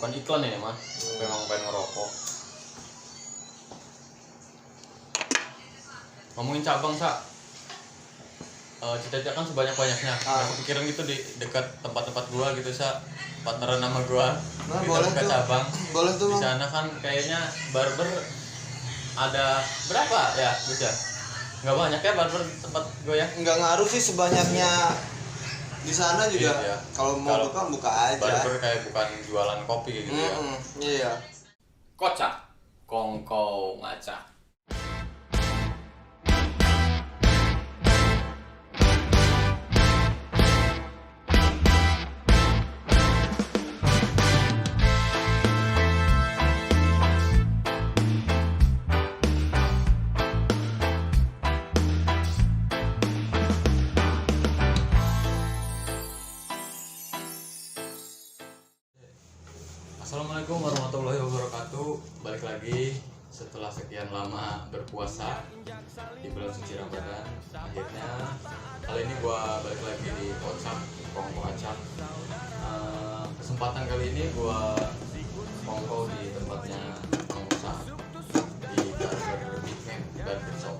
bukan iklan ini mah. Memang pengen ngerokok. Ngomongin cabang, Sa. Cita-cita kan sebanyak-banyaknya. Kepikiran gitu di dekat tempat-tempat gua gitu, Sa. Partneran nama gua. Nah, kita boleh buka tuh. cabang. Boleh tuh, Di Bang. sana kan kayaknya barber ada berapa ya, bisa? Nggak banyak ya barber tempat gua ya. Nggak ngaruh sih sebanyaknya di sana juga. Iya. Kalau mau Kalau buka aja. Barber kayak bukan jualan kopi kayak gitu ya. Iya. Kocak, kongko ngacak. Assalamualaikum warahmatullahi wabarakatuh. Balik lagi setelah sekian lama berpuasa di bulan suci Ramadan. Akhirnya kali ini gua balik lagi di Kocak, Kongko Acak. Kesempatan kali ini gua kongko di tempatnya Mang Musa di Barber Big Man Barber Shop.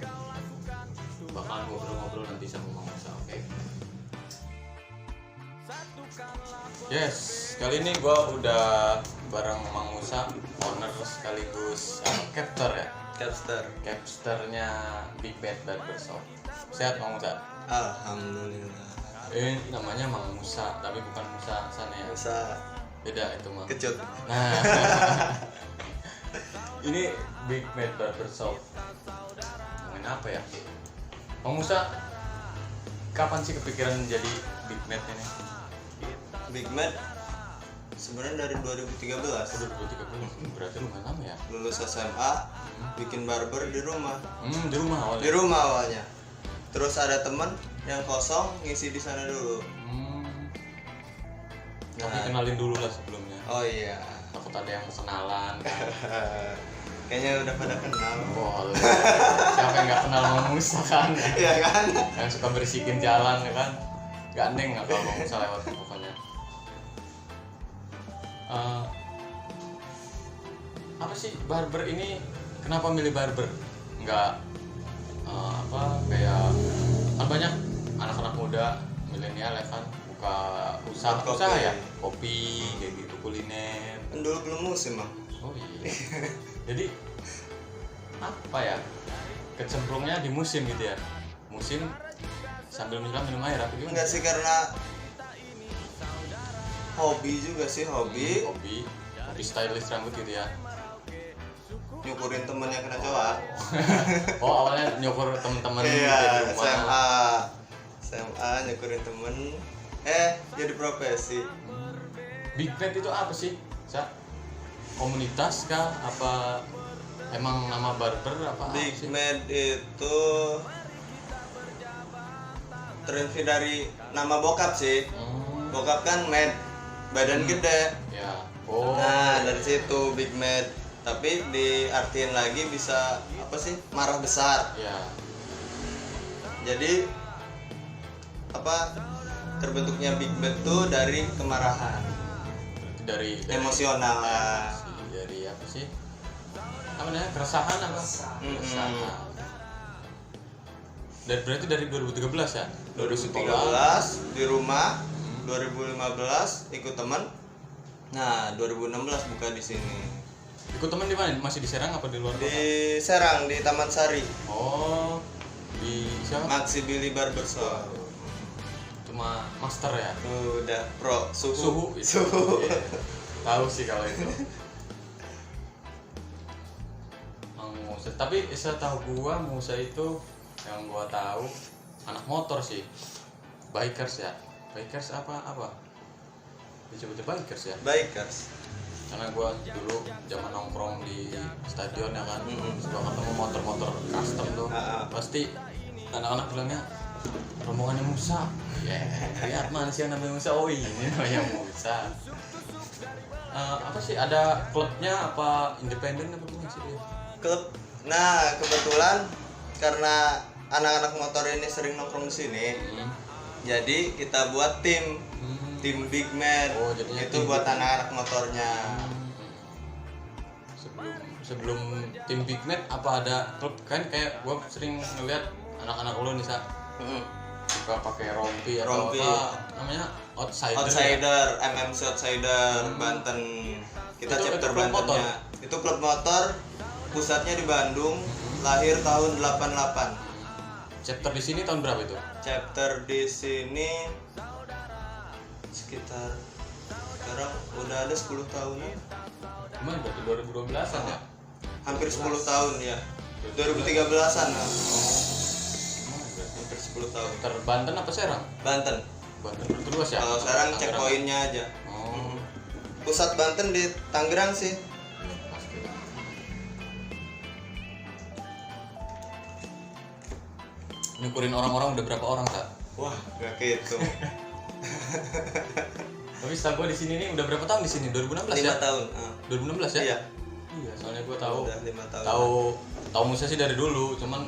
Bakalan ngobrol-ngobrol nanti sama Mang Musa, oke? Yes, kali ini gua udah bareng Mang Musa, owner sekaligus capster ya. Capsternya Big Bad Barber Shop. Sehat Mang Musa? Alhamdulillah. Ini namanya Mang Musa, tapi bukan Musa sana ya. Bisa Beda itu Mang. kecut. Nah, ini Big Bad Barber Shop. Ngomongin apa ya? Mang Musa, kapan sih kepikiran jadi Big Bad ini? Big Mad sebenarnya dari 2013. Udah 2013, berarti lumayan lama ya? Lulus SMA, bikin barber di rumah. Di rumah awalnya? Di rumah awalnya. Terus ada temen yang kosong ngisi di sana dulu. Tapi kenalin dulu lah sebelumnya. Oh iya. Takut ada yang kenalan kan. Kayaknya udah pada kenal. Boleh. Siapa yang nggak kenal Mang Musa kan? Iya kan? Yang suka bersihin jalan ya kan? Gandeng nggak kalau Mang Musa lewat pokoknya. Apa sih barber ini? Kenapa milih barber? Nggak kayak kan banyak anak-anak muda milenial ya kan buka usaha ya, kopi kayak gitu, kuliner. Kan dulu belum musim, Bang. Oh iya. Jadi apa ya? Kecemplungnya di musim gitu ya. Musim sambil minum air apa gimana? Enggak sih, karena hobi juga sih, hobi Hobi stylist rambut gitu ya. nyukurin temen yang kena coak. Oh, awalnya nyukur temen-temen Iya, di rumah. SMA nyukurin temen. Jadi profesi. Big Bad itu apa sih? Komunitas kah? Apa emang nama barber apa Big sih? Mad itu terinspirasi dari nama bokap sih. Bokap kan Mad, badan gede. Ya. Oh. Nah, dari situ Big Mad. Tapi diartiin lagi bisa apa sih? Marah besar. Ya. Jadi terbentuknya Big Mad tuh dari kemarahan. Dari Emosional lah. Dari apa sih? Apa namanya? Keresahan apa? Keresahan. Dan berarti dari 2013 ya? 2013 di rumah, 2015 ikut teman. Nah, 2016 buka di sini. Ikut teman di mana? Masih di Serang apa di luar kota? Di Serang, di Taman Sari. Oh, di siapa? Maxi Billy Barbershop. Cuma master ya? Udah pro suhu. Iya. Tahu sih kalau itu. Mang Musa, tapi setahu gua Musa itu yang gua tahu anak motor sih. Bikers ya. Bikers apa? Coba bikers ya. Bikers. Karena gua dulu zaman nongkrong di stadion ya kan, suka ketemu motor-motor custom tuh. Pasti anak-anak bilangnya rombongannya Musa. Lihat mana sih yang namanya Musa? Oh ini namanya Musa. Apa sih, ada klubnya apa independen apa gimana sih dia? Klub. Nah, kebetulan karena anak-anak motor ini sering nongkrong di sini. Jadi kita buat tim Big Mad. Oh, jadinya itu tim buat Big Mad. anak-anak motornya. sebelum tim Big Mat apa ada klub kan kayak gua sering ngeliat anak-anak lu nih suka pakai rompi atau Rompi. apa namanya outsider. Outsider, MMC Outsider Banten. Kita Itu chapter klub motor? Bantennya. Itu klub motor, pusatnya di Bandung, lahir tahun 88. Chapter di sini tahun berapa itu? Chapter di sini sekitar sekarang udah ada 10 tahunan. Gimana berarti 2012-an ya? Hampir 10 tahun ya. 2013-an. Oh, Hampir 10 tahun. chapter Banten apa Serang? Banten. Banten berarti luas ya? Kalau sekarang cek Tangerang. poinnya aja. Oh, Pusat Banten di Tangerang sih. pasti. Nyukurin orang-orang udah berapa orang tak? Wah, gak gitu. Tapi setahu gue di sini nih udah berapa tahun di sini? 2016 ya? 5 tahun. 2016 ya? Iya. Iya, soalnya gue tahu Udah 5 tahun. tahu musnya sih dari dulu, cuman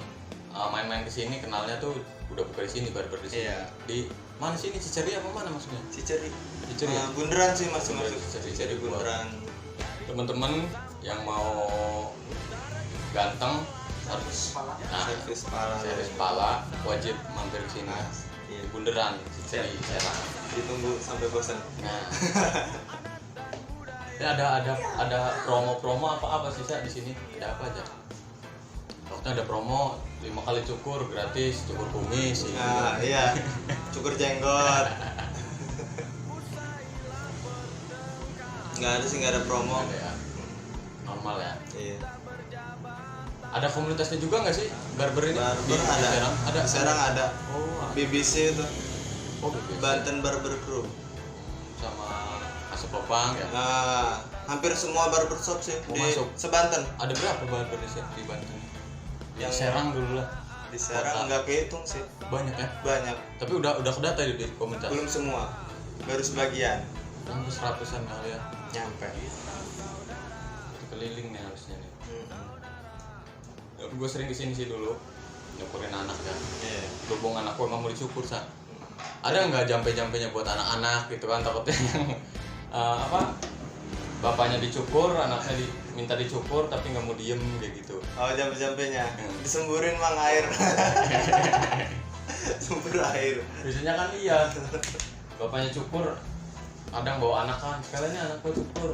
main-main ke sini kenalnya tuh udah buka di sini barber di sini. Iya. Di mana sini Ciceri apa mana maksudnya? Ciceri. Ciceri ya? Bundaran sih masih Bundaran, masuk. Ciceri buat Bundaran. teman-teman yang mau ganteng harus Servis kepala. servis kepala wajib mampir ke sini Iya. di Bundaran Ciceri Serang. Ditunggu sampai bosan. Nah, ya ada promo apa sih Sa, di sini? Ada apa aja? Waktu ada promo 5 kali cukur gratis, cukur kumis. Nah, iya. Cukur jenggot. Nggak ada sih, nggak ada promo. Ada ya. Normal ya. Iya. Ada komunitasnya juga nggak sih barber ini? Barber ada. Serang? Ada. Di Serang ada. Oh, BBC itu. oh BBC. Banten Barber Crew. Sama Asep Popang ya. Nah, hampir semua barbershop sih Mau di masuk. sebanten. Ada berapa barber di Banten? Yang Yang- Serang dulu lah. Di Serang nggak kehitung sih. Banyak ya. Banyak. Tapi udah kedata di komunitas. Belum semua. Baru sebagian. Hampir 100-an kali ya. Nyampe. Keliling nih harusnya nih. Gue sering kesini sih dulu nyukurin anak ya. Iya. Berhubung anak gue nggak mau dicukur Sa. Ada nggak jampe-jampenya buat anak-anak gitu kan, takutnya yang apa bapaknya dicukur, anaknya minta dicukur tapi nggak mau diem kayak gitu. Oh, jampe-jampenya. Disemburin mang air. Sumber air. Biasanya kan iya, bapaknya cukur, kadang bawa anak kan, sekalian anak gue cukur.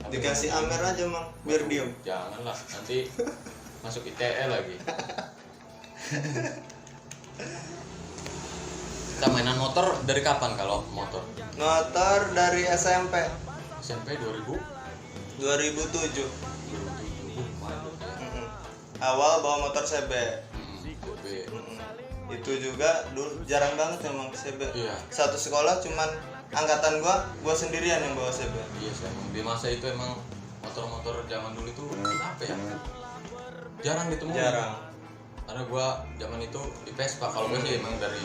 Tapi Dikasih nggak mau amer aja mang, biar diem. Janganlah, nanti masuk ITE lagi. Kita mainan motor dari kapan kalau motor? Motor dari SMP SMP 2000? 2007. 2007. Awal bawa motor CB. CB. Itu juga dulu jarang banget emang CB. Iya. Satu sekolah cuman angkatan gua sendirian yang bawa CB. Iya sih, emang di masa itu emang motor-motor zaman dulu itu apa ya? Jarang ditemukan. Jarang. Karena gua zaman itu di Vespa, kalau gua sih emang dari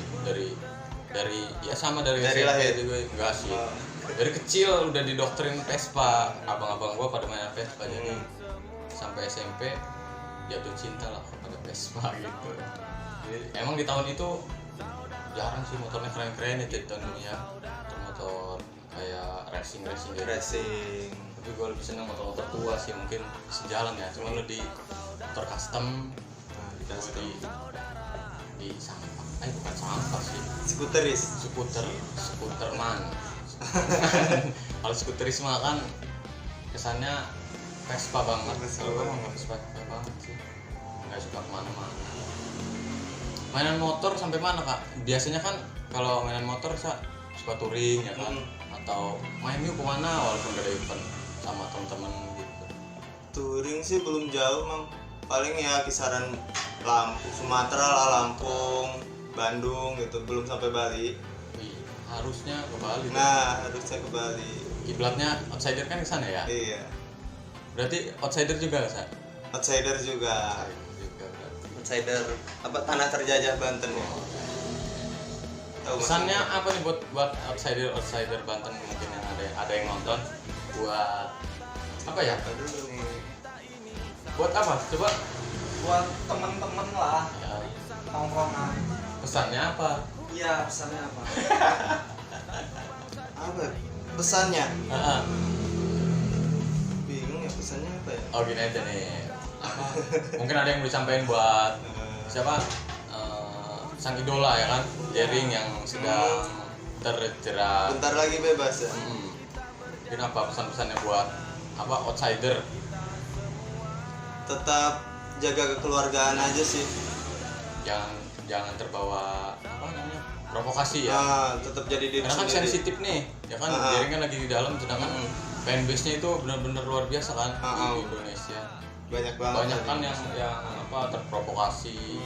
ya sama dari Dari SMP lahir? juga enggak sih. Oh. Dari kecil udah didoktrin Vespa, abang-abang gua pada main Vespa jadi sampai SMP jatuh cinta lah pada Vespa gitu. Jadi emang di tahun itu jarang sih motornya keren-keren ya jadi tahun dunia. Motor kayak racing gitu. Racing. Tapi gue lebih seneng motor-motor tua sih, mungkin sejalan ya, cuman lu di motor custom. Nah, di Gua custom. di sampah, bukan sampah sih, Skuteris. skuter man. Kalau skuteris mah kan kesannya Vespa banget. Vespa Kalau gue banget. nggak Vespa banget sih, nggak suka kemana-mana. Mainan motor sampai mana kak? Biasanya kan kalau mainan motor suka touring ya kan, atau main yuk kemana walaupun gak ada event sama teman-teman gitu. Touring sih belum jauh mang. Paling ya kisaran Sumatera lah, Lampung, Bandung gitu, belum sampai Bali. Wih, harusnya ke Bali. Nah, harusnya ke Bali. Kiblatnya outsider kan ke sana ya. Iya. Berarti outsider juga Sa? Outsider juga. Juga berarti. Outsider apa tanah terjajah Banten ya. Tahu Pesannya maksudnya? apa nih buat outsider Banten mungkin yang ada yang nonton, buat apa ya? Apa dulu nih? Buat apa? Coba Buat temen-temen lah, ya, tongkrongan. pesannya apa? Iya, pesannya apa? Apa? Pesannya? Ah, Bingung ya pesannya apa ya? Oh gini aja nih. Apa? Mungkin ada yang mau disampaikan buat siapa? Sang idola ya kan, Jering yang sedang terjerat. Bentar lagi bebas ya. Mungkin apa pesan-pesannya buat apa outsider? Tetap jaga kekeluargaan aja sih. Jangan terbawa apa namanya provokasi ya. Tetap jadi diri Karena kan sendiri. sensitif nih, ya kan Jering kan lagi di dalam, sedangkan fanbase-nya itu benar-benar luar biasa kan di Indonesia. Banyak banget. Banyak kan yang apa terprovokasi.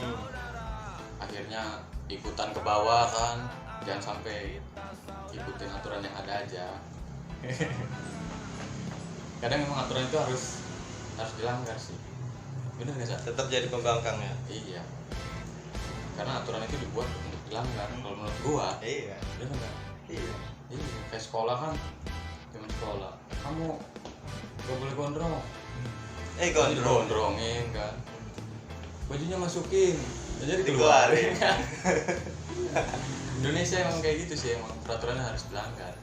Akhirnya ikutan ke bawah kan, jangan sampai ikutin aturan yang ada aja. Kadang memang aturan itu harus dilanggar sih, bener nggak sih? Tetap jadi pembangkang ya. Iya, karena aturan itu dibuat untuk dilanggar. Kalau menurut gua, Iya. bener nggak? Iya. Iya, kayak sekolah kan, zaman sekolah, kamu gak boleh gondrong, gondrongin kan, bajunya masukin, jadi dikeluarin kan. Indonesia emang kayak gitu sih, emang peraturannya harus dilanggar.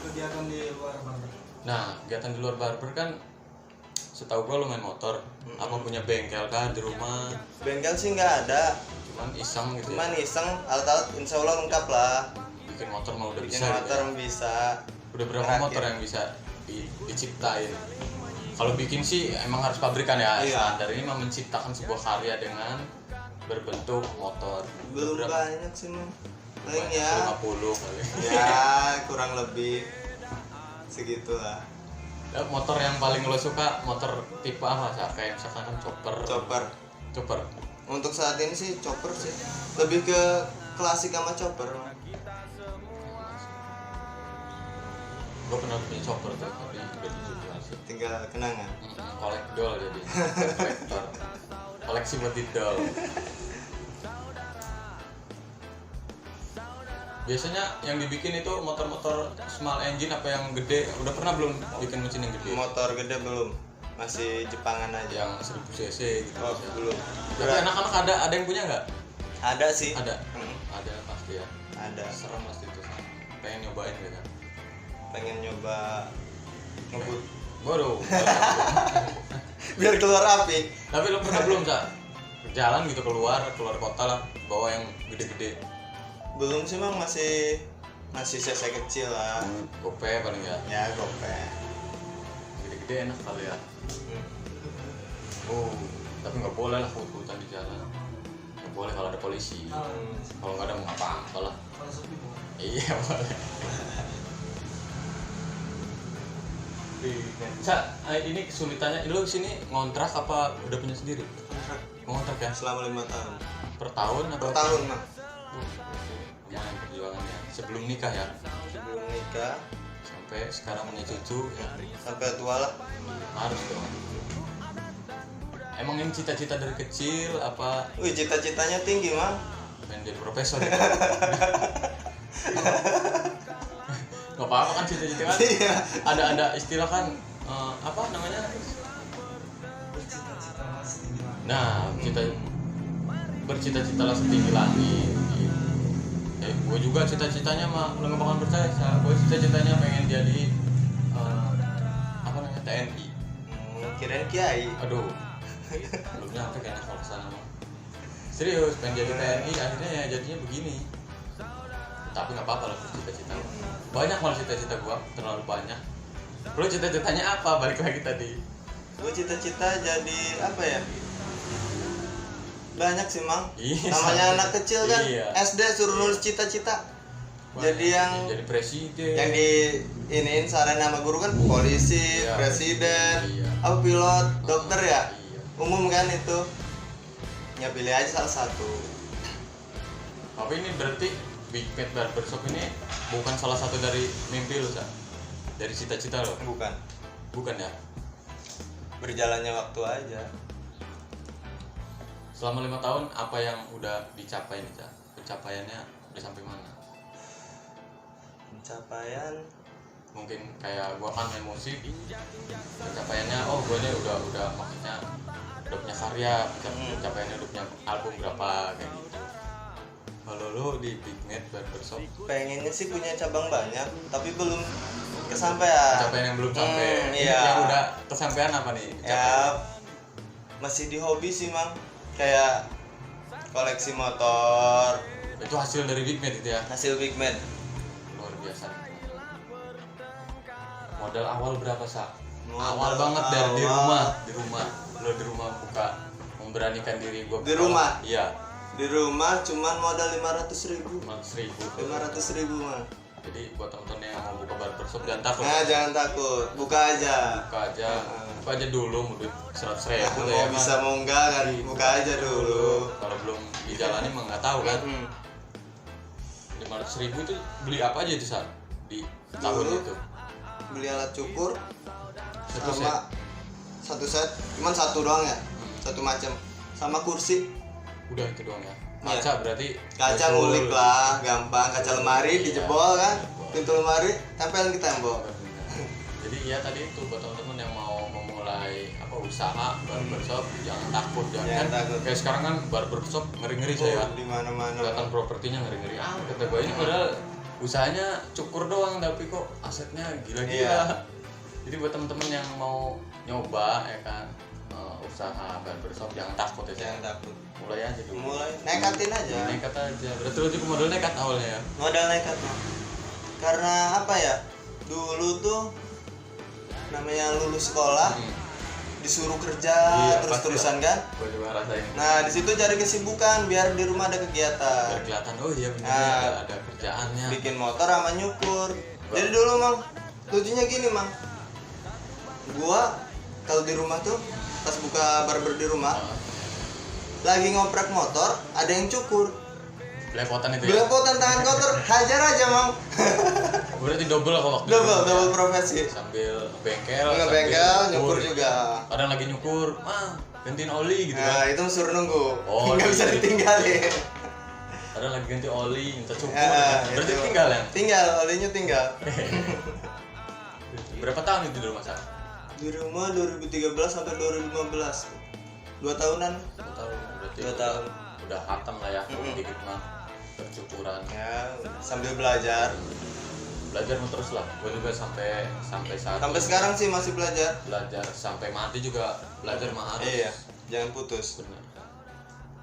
Kegiatan di luar barber. Nah, kegiatan di luar barber kan, setahu gua lu main motor, apa punya bengkel kan di rumah, Bengkel sih nggak ada. cuman iseng gitu Cuman ya. iseng, alat-alat insya Allah lengkap lah. Bikin motor mah udah Bikin bisa motor gitu ya. bisa. Udah berapa Rakit. motor yang bisa diciptain? Kalau bikin sih emang harus pabrikan ya. Iya. Standar ini mah menciptakan sebuah karya dengan berbentuk motor. Belum Berapa? banyak sih Mang. Paling Banyak, ya 50 kali. ya kurang lebih segitulah. Ya, motor yang paling lo suka motor tipe apa sih? Kayak misalkan kan chopper. Untuk saat ini sih chopper sih. Lebih ke klasik sama chopper. Gue pernah punya chopper tuh, tapi udah dijual sih. Tinggal kenangan. Kolektor jadi. Kolektor. Koleksi buat didol. Biasanya yang dibikin itu motor-motor small engine apa yang gede? Udah pernah belum bikin mesin yang gede? Motor gede belum. Masih Jepangan aja. Yang 1000 cc gitu. Oh, biasanya. belum. Tapi anak-anak ada yang punya nggak? Ada sih. Ada. Ada pasti ya. Ada. Serem pasti itu. Pengen nyobain gitu kan? Pengen nyoba ngebut. Waduh. Biar keluar api. Tapi lo pernah belum Sa? Jalan gitu keluar kota lah, bawa yang gede-gede. Belum sih Mang, masih cc kecil lah. Gope paling ya. Ya gope. Gede-gede enak kali ya. Oh, tapi nggak boleh lah hutan di jalan. Nggak boleh kalau ada polisi. Kalau nggak ada mau apa-apa lah. Kalau sepi bu. Iya boleh. Sa, ini kesulitannya, lo sini ngontrak apa udah punya sendiri? Ngontrak ya? Selama 5 tahun. Per tahun apa? Per tahun Mang. Lumayan perjuangannya. Sebelum nikah ya? Sebelum nikah Sampai sekarang punya cucu ya. sampai tua lah. Harus dong. Emang ini cita-cita dari kecil apa Wih, cita-citanya tinggi Mang. pengen jadi profesor ya? Gak apa-apa kan cita-cita kan? Iya. Ada istilah kan apa namanya? Bercita-cita lah setinggi langit. Nah, bercita-citalah setinggi langit. Gue juga cita-citanya mah lo nggak bakal percaya. Gue cita-citanya pengen jadi apa namanya TNI. Kirain kiai. Aduh, belum nyampe kayaknya kalau kesana mah. Serius, pengen jadi TNI akhirnya ya jadinya begini. Tapi nggak apa-apa lah cita-cita. Banyak malah cita-cita gua, terlalu banyak. Lo cita-citanya apa? Balik lagi tadi. Gue cita-cita jadi apa ya? Banyak sih Mang. Iya, Namanya sama. anak kecil kan. Iya. SD suruh nulis cita-cita. Jadi yang jadi presiden. yang di iniin saran nama guru kan polisi, Iya, presiden, iya. apa pilot, dokter ya. Iya. Umum kan itu. Ya pilih aja salah satu. Tapi ini berarti Big Pet Barbershop ini bukan salah satu dari mimpi lo, Sa? Dari cita-cita lo? Bukan. Bukan ya? Berjalannya waktu aja. Selama 5 tahun apa yang udah dicapai nih, Sa? Pencapaiannya udah sampai mana? Pencapaian Mungkin kayak gua kan main musik, pencapaiannya gua ini udah maksudnya udah punya karya, pencapaiannya udah punya album berapa kayak gitu. Kalau lu di Bignet Barbershop Pengennya sih punya cabang banyak, tapi belum kesampaian. capaian yang belum sampai. Iya. Yang udah kesampaian apa nih? Ya masih di hobi sih mang, kayak koleksi motor, Itu hasil dari Bignet itu ya. hasil Bigmet. Luar biasa. Modal awal berapa, Sa? Modal Awal banget dari di awal. rumah. Lo di rumah buka, memberanikan diri gua Di buka. rumah? Iya. Di rumah cuman modal 500.000. 500.000. 500.000 mang. Jadi buat temen-temen yang mau buka barbershop jangan takut. Nah jangan takut, buka aja. Buka aja dulu, mau duit 100.000 Mau ya kan. bisa mau enggak kan, buka aja dulu. Kalau belum dijalani mah nggak tahu kan. Hmm. 500.000 itu beli apa aja itu saat di tahun Dulu. itu? Beli alat cukur Satu set. sama satu set, cuman satu doang ya, satu macam. Sama kursi, Udah itu doang ya. Kaca berarti kaca betul. ngulik lah, gampang. Kaca lemari Iya. dijebol kan, pintu lemari tempelin ke tembok. Jadi ya tadi itu buat teman-teman yang mau memulai apa usaha barbershop jangan takut Jangan kan takut. kayak sekarang kan barbershop ngeri-ngeri saya Di mana-mana. kelihatan propertinya ngeri-ngeri kata gue ini padahal usahanya cukur doang tapi kok asetnya gila-gila. Iya. Jadi buat teman-teman yang mau nyoba ya kan usaha barbershop jangan takut ya. Jangan takut. Mulai aja dulu. Mulai nekatin aja. Nekat aja. Berarti lu juga modal nekat awalnya ya. Modal nekat. Karena apa ya? Dulu tuh namanya lulus sekolah disuruh kerja Iya, terus-terusan kan. Gue juga rasain. Nah, di situ cari kesibukan biar di rumah ada kegiatan. Biar kelihatan oh iya bener Nah. ada kerjaannya. Bikin motor sama nyukur. Jadi dulu mang, lucunya gini mang, gua kalau di rumah tuh pas buka barber di rumah lagi ngoprek motor ada yang cukur, Belepotan itu ya. belepotan tangan kotor hajar aja mang. Berarti double kok waktu Double profesi, sambil bengkel, ngebengkel sambil nyukur juga. Kadang lagi nyukur, gantiin oli gitu Nah kan. itu suruh nunggu, Oh, nggak bisa iya. ditinggalin. Kadang lagi ganti oli, minta cukur. Ya, Berarti itu. tinggal ya. Tinggal olinya tinggal. Berapa tahun itu di rumah Sa? Di rumah 2013 sampai 2015, 2 tahunan. 2 tahun. Berarti 2 tahun. udah hatam lah ya, Mm-mm. dikit mah percukuran. Ya sambil belajar. Belajar mah terus lah. Gue juga sampai saat Sampai ini sekarang sih masih belajar. belajar sampai mati juga belajar mah harus. Iya, jangan putus. Bener.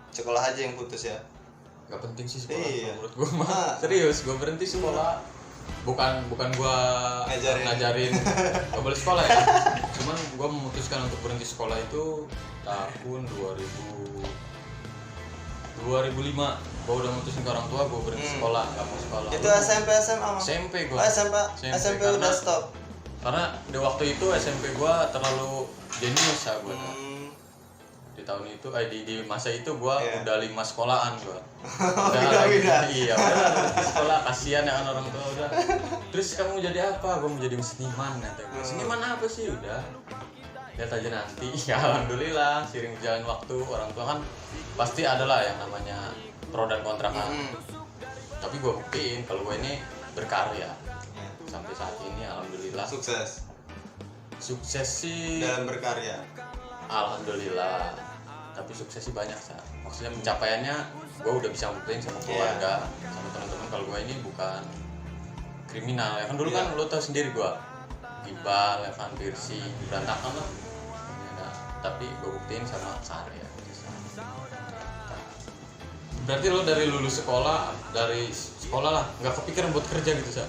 Sekolah aja yang putus ya. Gak penting sih sekolah Iya. menurut gue mah. Ah. Serius, gue berhenti sekolah. Bukan gue ngajarin gak boleh sekolah ya. Cuman gue memutuskan untuk berhenti sekolah itu tahun 2005. Gue udah mutusin ke orang tua gue berhenti sekolah, gak mau sekolah. Itu SMP SMA mah. SMP gue. Oh, SMP udah karena- stop. Karena di waktu itu SMP gue terlalu jenius ya gue. Di tahun itu di masa itu gua Iya. udah 5 sekolahan gua. Pindah-pindah. Iya, udah di sekolah kasihan ya kan orang tua udah. Terus kamu jadi apa? Gua mau jadi seniman kata gua. Seniman apa sih? Udah. Lihat aja nanti. Ya alhamdulillah seiring berjalan waktu orang tua kan pasti adalah yang namanya pro dan kontra kan. Tapi gua buktiin kalau gua ini berkarya. Sampai saat ini alhamdulillah Sukses sukses sih. dalam berkarya. Alhamdulillah. Tapi sukses sih banyak Sa. Maksudnya pencapaiannya gue udah bisa buktiin sama keluarga, sama teman-teman kalau gue ini bukan kriminal ya kan dulu kan lo tau sendiri gue gibal ya kan piercing berantakan lah. Ya, tapi gue buktiin sama karya. Berarti lo dari lulus sekolah lah nggak kepikiran buat kerja gitu Sa?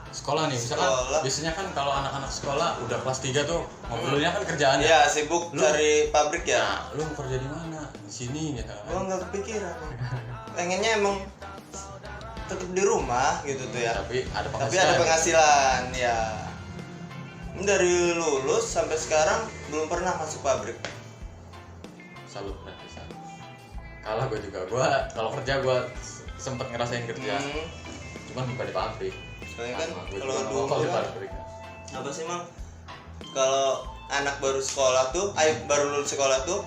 Sekolah nih misalkan Sekolah. biasanya kan kalau anak-anak sekolah udah kelas 3 tuh ngobrolnya kan kerjaannya. Ya sibuk Lu- cari pabrik ya. Nah, lu mau kerja di mana? Di sini ya kan. Gua nggak kepikiran. Pengennya emang tetap di rumah gitu tuh ya. Tapi ada Tapi penghasilan. ada penghasilan ya. Ini dari lulus sampai sekarang belum pernah masuk pabrik. Salut berarti Sa. Kalah gue juga. Gua kalau kerja gua sempet ngerasain kerja. Cuman bukan di pabrik. Soalnya kan Sama, gua kalau juga dulu nongol di kan pabrik. apa sih mang? Kalau anak baru sekolah tuh, baru lulus sekolah tuh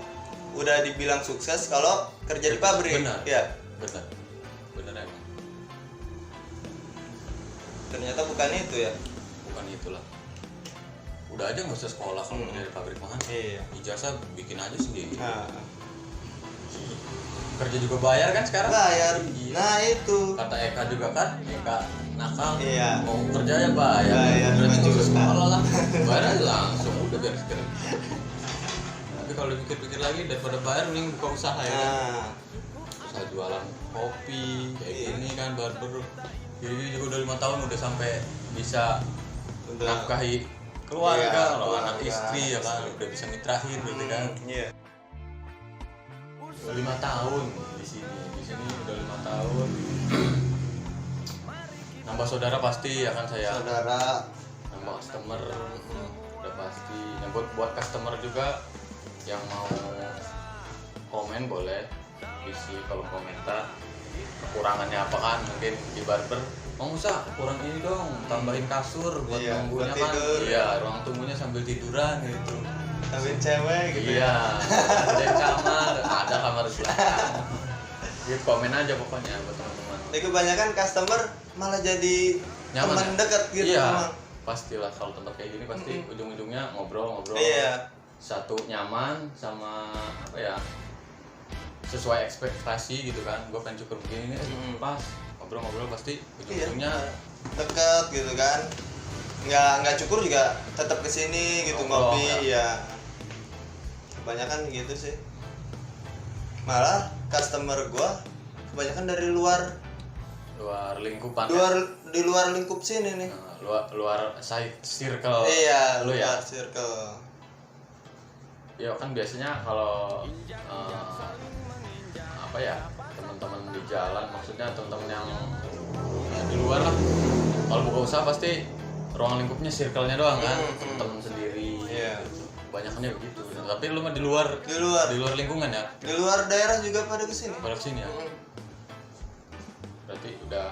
udah dibilang sukses kalau kerja di pabrik. Benar. Ya. Benar. Benar emang. Ternyata bukan itu ya. Bukan itulah. Udah aja nggak usah sekolah kalau kerja di pabrik mah. Iya. Ijazah bikin aja sendiri. Nah, Kerja juga bayar kan sekarang? bayar. Iya. Nah itu. Kata Eka juga kan, Eka nakal. Iya. Mau kerja ya bayar. Bayar, Berarti nggak usah juta. sekolah lah. Bayar aja langsung udah beres-beres. Tapi kalau dipikir-pikir lagi daripada bayar mending buka usaha ya. Kan? Nah, Usaha jualan kopi kayak Iya. gini kan barber. Jadi juga udah 5 tahun udah sampai bisa udah. nafkahi keluarga, Iya, kalau anak keluarga, istri ya kan udah bisa mitrahin gitu kan. Iya. Udah 5 tahun di sini udah 5 tahun. Nambah saudara pasti ya kan saya. Saudara. Nambah customer udah pasti. Nah, buat customer juga yang mau komen boleh isi kolom komentar kekurangannya apa kan, mungkin di barber mau usah kurang ini dong, tambahin kasur buat Iya, nunggunya buat kan. tidur. Iya, ruang tunggunya sambil tiduran gitu. Sambil cewek gitu. Iya, ada kamar, ada kamar belakang. Gitu, komen aja pokoknya buat teman-teman. Tapi kebanyakan customer malah jadi Nyaman teman ya? dekat gitu. Iya, Emang. pastilah kalau tempat kayak gini pasti ujung-ujungnya ngobrol-ngobrol. Iya. Satu nyaman sama apa ya, sesuai ekspektasi gitu kan. Gue pengen cukur begini pas ngobrol-ngobrol pasti ujung-ujungnya Dekat gitu kan. Nggak cukur juga tetap kesini gitu Ngobrol, ngopi ya. Kebanyakan gitu sih. Malah customer gua kebanyakan dari luar lingkupan. di luar lingkup sini nih. Luar side circle. Iya, lu ya. luar circle. Ya kan biasanya kalau apa ya, teman-teman di jalan, maksudnya teman-teman yang ya, di luar lah. Kalau buka usaha pasti ruang lingkupnya circle-nya doang kan, teman-teman sendiri. Iya. Gitu. Banyakannya begitu. Tapi lu mah di luar Di luar lingkungan ya. di luar daerah juga pada kesini. Pada sini ya. Berarti udah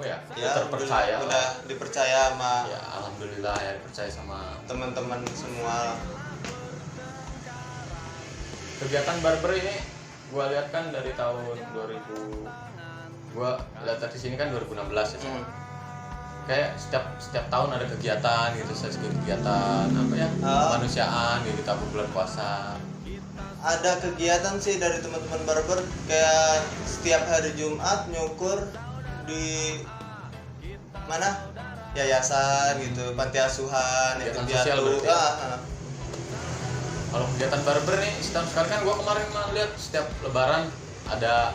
Ya, terpercaya udah lah. dipercaya sama Ya alhamdulillah ya dipercaya sama teman-teman semua. kegiatan barber ini. Gua lihat kan dari tahun 2000, gua lihat di sini kan 2016 ya. Kayak setiap tahun ada kegiatan gitu, kegiatan apa ya, kemanusiaan gitu, tabung bulan puasa. Ada kegiatan sih dari teman-teman barber, kayak setiap hari Jumat nyukur di mana, yayasan gitu, panti asuhan, Kegiatan yatim sosial piatu. berarti ya? Kalau kegiatan barber nih, setahun sekali kan gua kemarin lihat setiap lebaran ada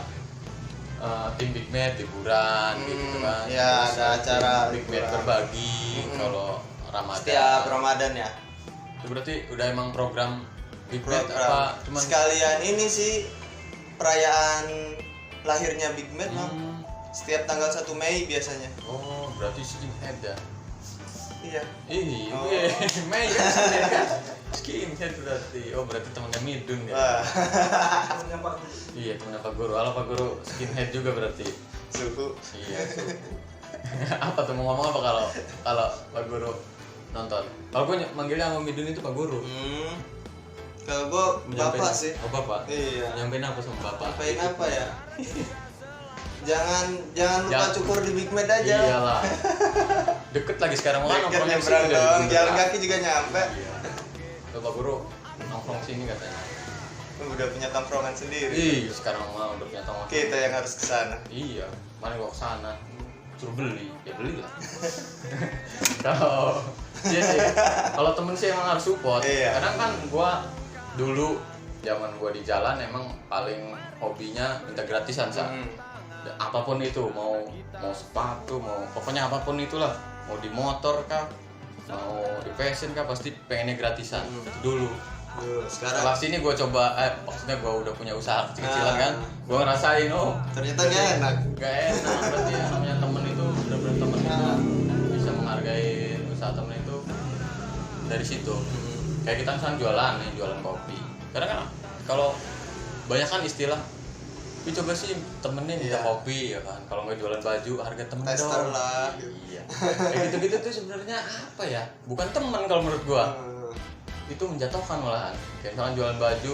tim Big Mad liburan gitu kan. Ya, Terus ada acara Big Mad liburan. berbagi kalau Ramadan. Setiap Ramadan ya. Itu berarti udah emang program Big Mad apa cuman Sekalian ini sih perayaan lahirnya Big Mad, Bang. Setiap tanggal 1 Mei biasanya. Oh, berarti skinhead ya. Iya. Ih, Oh. Mei kan skinhead kan. Skinhead berarti. Oh, berarti temannya Midun ya. Wah, Temennya Pak. Iya, temannya Pak Guru. Halo Pak Guru, skinhead juga berarti. suku. Iya. Apa tuh mau ngomong apa kalau Pak Guru nonton? Kalau gue manggilnya sama Midun itu Pak Guru. Kalau gua bapak sih. Oh, Bapak. Iya. Nyampein apa sama Bapak? Ngapain apa ya? Jangan lupa Jangan- cukur di Big Mad aja. Iyalah. Deket lagi sekarang kan Deket nongkrongnya di nyebrang situ dari dong, Bunda. jalan kaki juga nyampe. Iya. Tuh, Pak Guru nongkrong sini katanya. Udah punya tongkrongan sendiri. Ih, sekarang mah udah punya tongkrong. Kita yang harus kesana. Iya, mana gua kesana suruh beli, ya beli lah. Kalau iya sih, kalau temen sih emang harus support. Iya. Kadang kan gua dulu zaman gua di jalan emang paling hobinya minta gratisan sa. Apapun itu, mau sepatu, mau pokoknya apapun itulah, mau di motor kah, mau di fashion kah, pasti pengennya gratisan. Itu dulu. Sekarang Setelah sini gue coba, maksudnya gue udah punya usaha kecil-kecilan kan, gue ngerasain ternyata gak enak. gak enak berarti ya, namanya temen itu bener-bener temen itu bisa menghargai usaha temen itu dari situ. Kayak kita misalnya jualan nih, jualan kopi. Karena kan kalau banyak kan istilah, tapi coba sih temennya minta Iya. kopi ya kan, kalau nggak jualan baju harga temen Tester dong. lah. Iya. Kayak gitu-gitu tuh sebenarnya apa ya? Bukan temen kalau menurut gua. Itu menjatuhkan malahan. Kayak misalkan jualan baju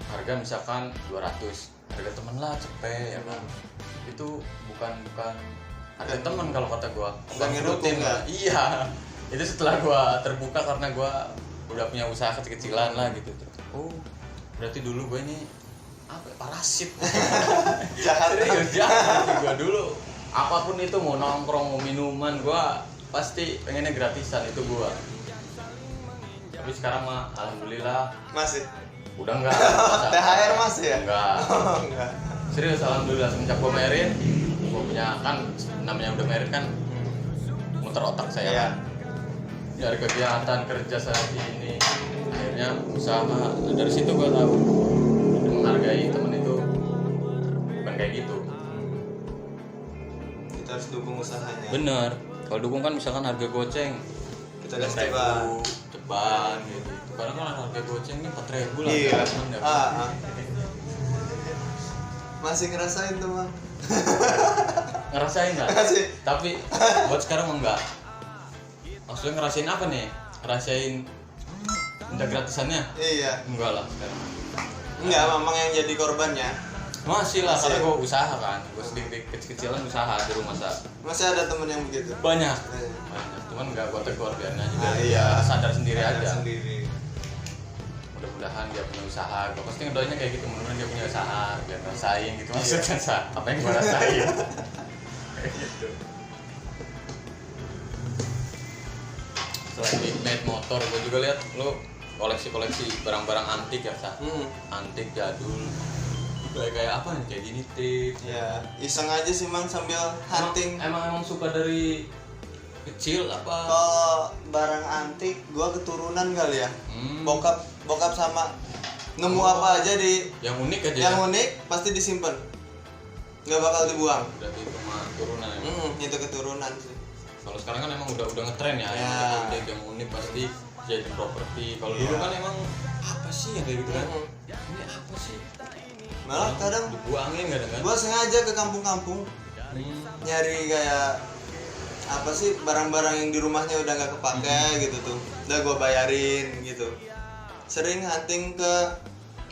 harga misalkan 200, harga temen lah cepet ya kan. Itu bukan harga temen kalau kata gua. Bukan ngedukung lah. Iya. Itu setelah gua terbuka karena gua udah punya usaha kecil-kecilan lah gitu. Oh, berarti dulu gua ini apa ya, parasit. Jahat. Serius jahat gua dulu. Apapun itu mau nongkrong, mau minuman, gua pasti pengennya gratisan itu gua. Tapi sekarang mah alhamdulillah Masih. udah enggak. THR masih ya? Enggak. Oh, enggak. Serius alhamdulillah semenjak gua married, gua punya kan namanya udah married kan muter otak saya. Iya. Kan. Dari kegiatan kerja saat ini akhirnya usaha. Dari situ gua tahu menghargai temen itu bukan kayak gitu. Kita harus dukung usahanya. Bener. Kalau dukung kan misalkan harga goceng Kita kasih ceban. ceban gitu. Kadang kan harga goceng ini 4.000 lah. Iya. Temen ya. Masih ngerasain tuh, Bang. Ngerasain nggak? Masih. Tapi buat sekarang enggak. Maksudnya ngerasain apa nih? Ngerasain minta gratisannya? Iya. Enggak lah sekarang. Enggak, memang yang jadi korbannya. Masih lah, Masih. karena gue usaha kan. Gue sedikit kecil-kecilan usaha di rumah saya. Masih ada temen yang begitu. Banyak. Iya. Banyak. Cuman nggak gue tegur biarnya juga. Nah, Dia iya. sadar sendiri Ada aja. sendiri. Mudah-mudahan dia punya usaha. Gue pasti ngedoainnya kayak gitu. Mudah-mudahan dia punya usaha. Biar ngerasain gitu. Maksudnya sa. Apa yang gue rasain? Kayak gitu. Selain Midnight Motor, gue juga lihat lo koleksi-koleksi barang-barang antik ya, Sa? Antik jadul. Kayak apa nih? Kayak gini tip. Ya, iseng aja sih, Mang, sambil hunting. Emang suka dari kecil apa? Kalau barang antik, gua keturunan kali ya. Hmm. Bokap sama nemu apa aja di Yang unik aja. yang ya? unik pasti disimpan. Nggak bakal dibuang. Berarti itu mah turunan ya. Itu keturunan sih. Kalau sekarang kan emang udah ngetren ya, Ya. yang unik pasti jadi properti. Kalau dulu kan emang apa sih yang kayak gitu kan? Ini apa sih? Malah kadang dibuangin nggak kan? gua sengaja ke kampung-kampung nyari kayak apa sih barang-barang yang di rumahnya udah nggak kepake gitu tuh, udah gua bayarin gitu. Sering hunting ke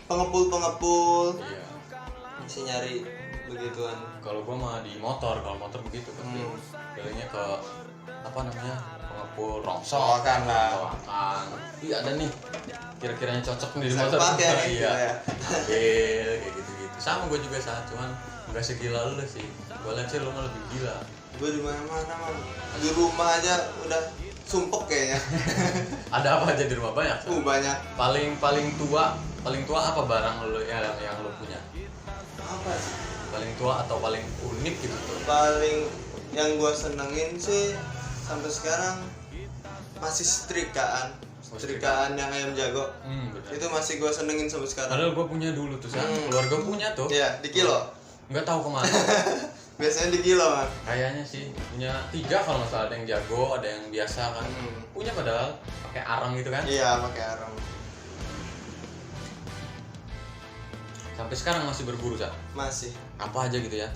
pengepul Iya. masih nyari begituan. Kalau gua mah di motor, kalau motor begitu pasti. Kayaknya ke apa namanya? Pengepul rongsok Soakan lah. Soakan. Iya ada nih. Kira-kiranya cocok nih di Bisa motor. kepake nih, Iya. ya. Ambil kayak gitu-gitu. Sama gua juga saat cuman nggak segila lu sih. Gua lihat sih lu mah lebih gila. Gua di mana-mana mah. Di rumah aja udah sumpek kayaknya. Ada apa aja di rumah banyak? Sa? Banyak. Paling tua apa barang lu yang lu punya? Apa sih? Paling tua atau paling unik gitu tuh? Paling yang gua senengin sih sampai sekarang masih setrikaan yang ayam jago. Bener. Itu masih gua senengin sampai sekarang. Padahal gue punya dulu tuh, Sa. Keluarga punya tuh. Iya, di kilo. Nggak tahu kemana. Biasanya di kilo, Mas. Kayaknya sih punya 3 kalau nggak salah, ada yang jago, ada yang biasa kan. Punya padahal pakai arang gitu kan. Iya, pakai arang. Sampai sekarang masih berburu, Sa. Masih. Apa aja gitu ya?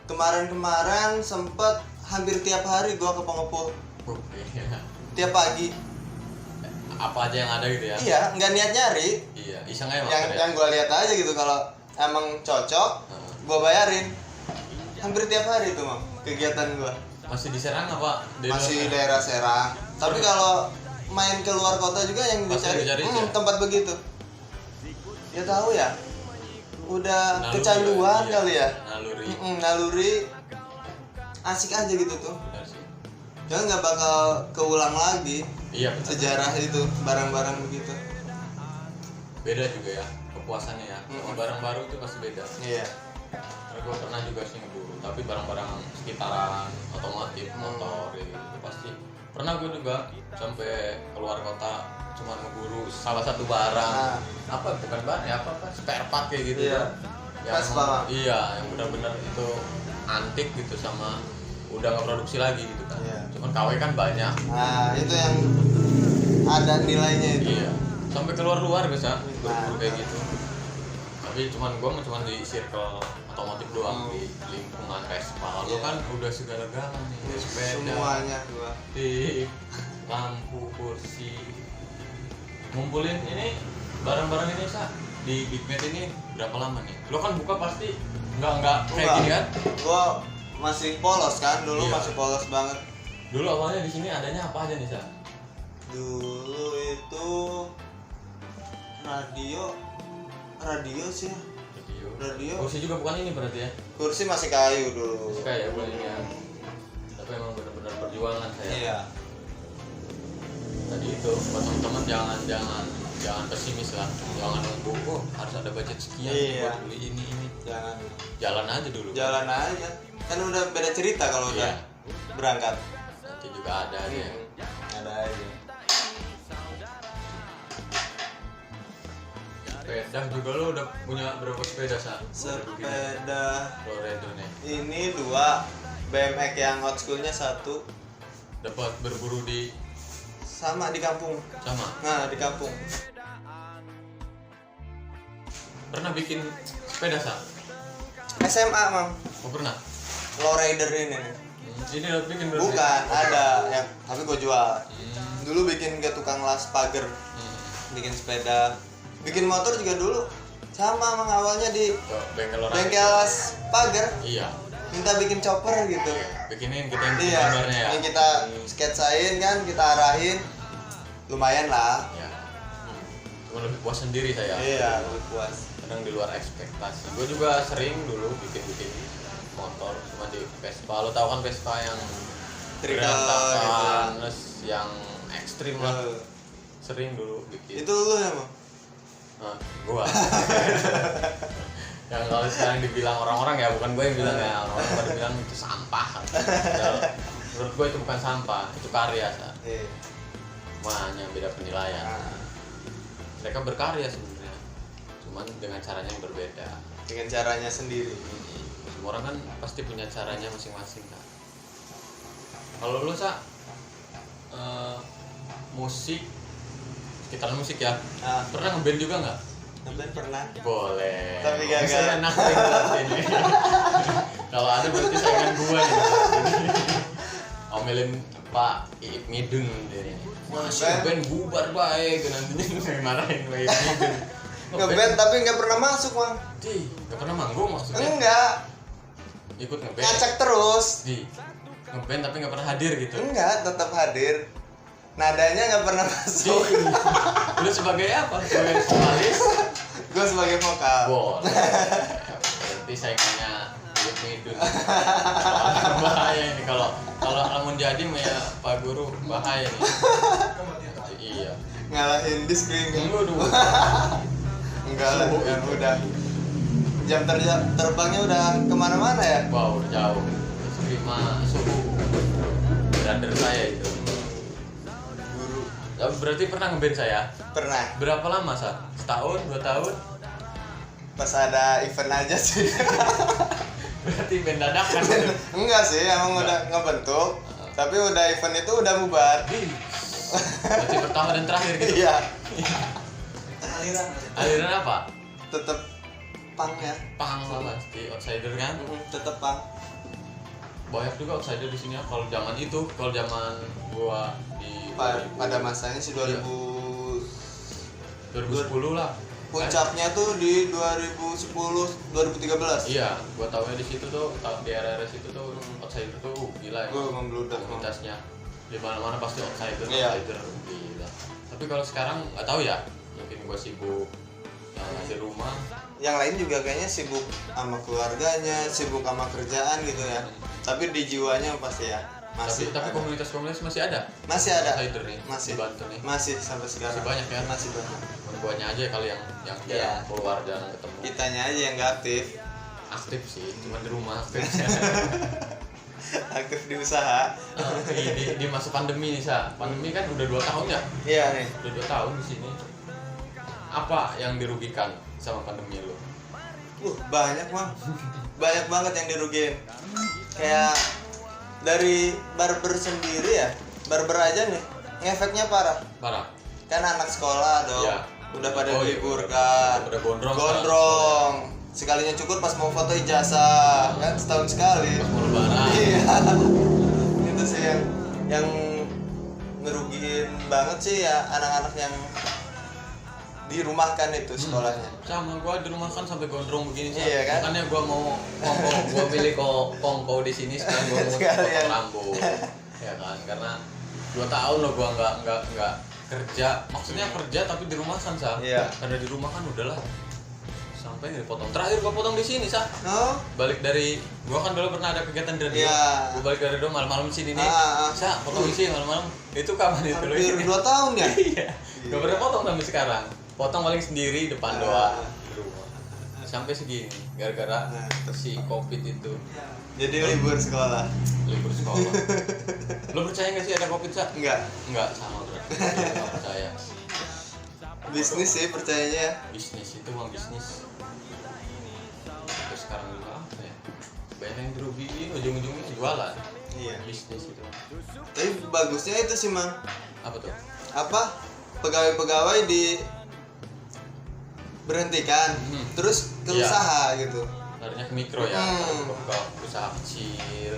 Kemarin sempet hampir tiap hari gua ke pengepul. Iya. Tiap pagi. Apa aja yang ada gitu ya? Iya, nggak niat nyari. Iya, iseng aja Yang maksudnya. yang gua lihat aja gitu, kalau emang cocok, gua bayarin. Hampir tiap hari itu, Mang, kegiatan gua. Masih di Serang apa? Di Masih luar? daerah Serang. Tapi kalau main keluar kota juga yang Pasti dicari, dicari ya? tempat begitu. Ya tahu ya. Udah Naluri kecanduan ya, kali ya. Naluri. Naluri asik aja gitu tuh. Benar sih. Jangan nggak bakal keulang lagi Iya, benar. sejarah itu barang-barang begitu. Beda juga ya kepuasannya ya. Sama barang baru itu pasti beda. Iya. Karena gue pernah juga sih ngeburu, tapi barang-barang sekitaran, otomotif, motor gitu pasti. Pernah gue juga sampai keluar kota cuma ngeburu salah satu barang. Apa bukan barang ya, apa spare part kayak gitu. Iya. Yang Vespa. iya, yang benar-benar itu antik gitu sama udah nggak produksi lagi gitu kan. Iya. Cuman KW kan banyak. Nah, itu yang ada nilainya itu. Iya. Sampai keluar-luar bisa berburu kayak Nah. gitu. Tapi cuman gua cuma di circle otomotif doang di lingkungan Vespa. Lo kan udah segala-galanya nih, sepeda, Semuanya gua. tip, lampu, kursi. Ngumpulin ini barang-barang ini Sa di Big Mad ini berapa lama nih? Lo kan buka pasti nggak kayak Enggak. gini kan? Gua masih polos kan, dulu Iya. masih polos banget. Dulu awalnya di sini adanya apa aja nih Sa? Dulu itu radio radio sih ya. Radio. Kursi juga bukan ini berarti ya? Kursi masih kayu dulu. Masih kayak bukan ini ya. Tapi emang benar-benar perjuangan saya. Iya. Tadi itu buat teman-teman jangan pesimis lah. Jangan nunggu harus ada budget sekian Iya. buat beli ini. Jangan. Jalan aja dulu. Jalan aja. Kan udah beda cerita kalau udah Iya. berangkat. Nanti juga ada aja. Ada aja. Sepeda juga lo udah punya berapa sepeda Sa? Sepeda Loredo nih. ini 2, BMX yang old schoolnya 1, Dapat berburu di sama di kampung. sama. Nah, di kampung. Pernah bikin sepeda Sa? SMA, Mang. Oh pernah? Lowrider ini nih. Ini lo bikin berarti? Bukan, ada yang tapi gue jual. Hmm. Dulu bikin ke tukang las pagar, Hmm. bikin sepeda, bikin motor juga dulu. Sama Mang, awalnya di Ke bengkel orang. bengkel las pagar, Iya. minta bikin chopper gitu. Bikinin kita yang Iya, gambarnya ya. yang kita sketsain kan, kita arahin. Lumayan lah. Ya. Cuma lebih puas sendiri saya. Iya, lebih puas. Kadang di luar ekspektasi. Gue juga sering dulu bikin motor, cuma di Vespa. Lo tau kan Vespa yang Trickle berantakan, gitu. terus yang ekstrim lah. Eh, Sering dulu bikin. Itu lu ya, Mang? Nah, gua. Yang kalau sekarang dibilang orang-orang ya, bukan gue yang bilang ya, orang-orang pada bilang itu sampah. Padahal menurut gue itu bukan sampah, itu karya. Sa. Iya. Cuma hanya beda penilaian. Nah, Mereka berkarya sebenarnya, cuman dengan caranya yang berbeda. dengan caranya sendiri. Semua orang kan pasti punya caranya masing-masing kan. Kalau lu Sa, musik, sekitaran musik ya, Nah, pernah ngeband juga nggak? ngeband pernah. Boleh. Tapi gagal. Bisa enak nih berarti ini. Kalau ada berarti saingan gua nih. Omelin Pak Iip Midun ini. Masih ngeband bubar baik nantinya marahin Pak Iip Midun. Ngeband tapi nggak pernah masuk, Mang. Di, nggak pernah manggung maksudnya. Enggak, Ikut ngeband. ngacak terus. Di, ngeband tapi nggak pernah hadir gitu. Enggak, tetap hadir. Nadanya nggak pernah Di, masuk. lu sebagai apa? Sebagai vokalis? Gue sebagai vokal. Boleh. Berarti saingannya Iip Midun. Bahaya ini kalau lamun jadi mah ya Pak Guru bahaya nih. Iya. Ngalahin diskring. Waduh. Enggak lah, yang udah jam terbangnya udah kemana-mana ya. Wow, jauh. Terima suhu brother saya itu. Guru Tapi berarti pernah ngeband saya? pernah. Berapa lama Sa? Setahun, 2 tahun? Pas ada event aja sih. Berarti band dadakan. Enggak sih, emang udah ngebentuk. Tapi udah event itu udah bubar. Berarti pertama dan terakhir gitu. Iya, Aliran. Aliran apa? tetep pang ya. Pang lah pasti, outsider kan? Tetep pang. Banyak juga outsider di sini ya. Kalau zaman itu, kalau zaman gua di Pada masanya sih 2000 2010 lah. puncaknya tuh di 2010 2013. Iya, gua taunya di situ tuh, di area situ tuh outsider tuh gila ya. Gue membludak. Komunitasnya di mana-mana pasti outsider, Iya. outsider gila. Tapi kalau sekarang nggak tahu ya, mungkin gua sibuk di rumah. Yang lain juga kayaknya sibuk sama keluarganya, sibuk sama kerjaan gitu ya. Tapi di jiwanya pasti ya masih. Tapi ada. komunitas-komunitas masih ada. Masih ada. Outsider nih, Masih. di Banten nih. Masih sampai sekarang. Masih banyak ya? Masih banyak. Guanya aja kali yang Iya. jarang keluar dan ketemu. Kitanya aja yang nggak aktif. Aktif sih, cuma di rumah aktif. Aktif di usaha. di masa pandemi nih Sa. Pandemi kan udah 2 tahun ya. Iya nih. Udah 2 tahun di sini. Apa yang dirugikan sama pandemi lo? Banyak Bang. Banyak banget yang dirugiin. Kayak dari barber sendiri ya. Barber aja nih, ngefeknya parah. Parah. Kan anak sekolah dong. Iya. Udah pada Oh, iya, libur udah kan. gondrong. Gondrong. Sekalinya cukur pas mau foto ijazah, kan setahun sekali. Pas mau lebaran. Iya. Itu sih yang ngerugiin banget sih ya anak-anak yang dirumahkan itu sekolahnya. Sama gua di rumah kan sampai gondrong begini Sa. Iya kan? Makanya gua mau kongko, gua pilih kongko di sini sekarang gua mau Sekalian. potong rambut. Ya kan? Karena 2 tahun loh gua nggak kerja. Maksudnya kerja tapi di rumah kan Sa. Iya. Karena di rumah kan udahlah sampai nggak dipotong. Terakhir gua potong di sini, Sa. Oh, Balik dari gua kan dulu pernah ada kegiatan di radio. Iya. Gua balik dari radio malam-malam sini nih. Ah. Sa, potong di sini malam-malam. Itu kapan itu lo? hampir 2 tahun ya. Iya. Gak pernah potong sampai sekarang. Potong paling sendiri depan doang di rumah. Sampai segini gara-gara si Covid itu. Jadi libur sekolah. Libur sekolah. Lo percaya gak sih ada Covid, Sa? Enggak. Enggak, sama berarti. Gak percaya. Bisnis sih percayanya. Bisnis itu mah bisnis. Terus sekarang juga apa ya? Banyak yang dirugiin, ujung-ujungnya jualan. Iya. Bisnis itu. Tapi bagusnya itu sih, Mang. Apa tuh? Apa? Pegawai-pegawai di berhentikan, terus ke Iya. usaha gitu. Larinya ke mikro ya, ke usaha kecil.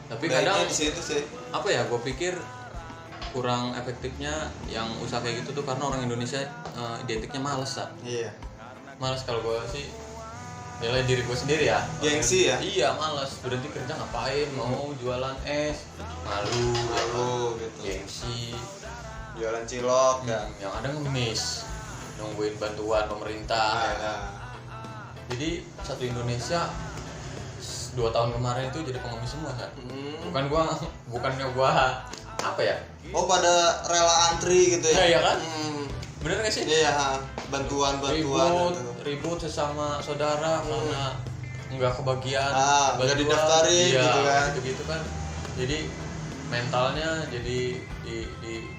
Tapi Baiknya kadang di situ sih. apa ya? Gue pikir kurang efektifnya yang usaha kayak gitu tuh karena orang Indonesia identiknya malas, Sa. Iya. Malas kalau gue sih nilai diri gue sendiri ya. Gengsi ya? Iya, malas. Berhenti kerja ngapain? Mau jualan es, malu, ya kan? Malu gitu. Gengsi. Jualan cilok ya. Yang ada ngemis, nungguin bantuan pemerintah. Ya kan? Jadi satu Indonesia 2 tahun kemarin itu jadi pengemis semua, kan? Bukannya gua apa ya? Oh, pada rela antri gitu ya? Iya kan? Bener gak sih? Iya, bantuan Ribut sesama saudara karena nggak kebagian nggak didaftarin iya, gitu kan. gitu kan. Jadi mentalnya jadi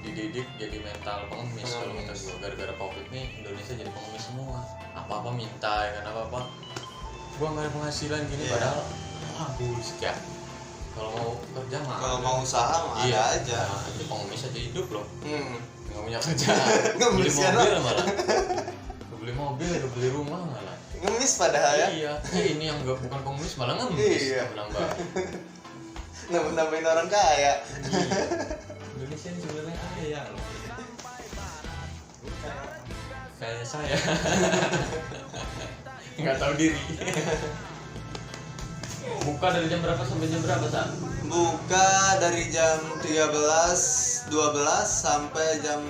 dididik jadi mental pengemis kalau kata gua. Gara-gara Covid nih Indonesia jadi pengemis semua. Apa-apa minta ya kan, apa-apa gua nggak ada penghasilan gini. Padahal bullshit ya. Kalau mau kerja mah Kalau mau usaha mah iya, ada aja. jadi pengemis aja hidup loh. Nggak punya kerja, Nggak beli bisa, mobil malah. Beli mobil, udah beli rumah malah. Ngemis padahal ya. Iya, ini yang bukan pengemis malah ngemis. Iya. Nambah. Nambahin orang kaya. Indonesia ini sebenarnya kaya loh. Kayak saya. Nggak tahu diri. Buka dari jam berapa sampai jam berapa, Sa? Buka dari jam 13.12 sampai jam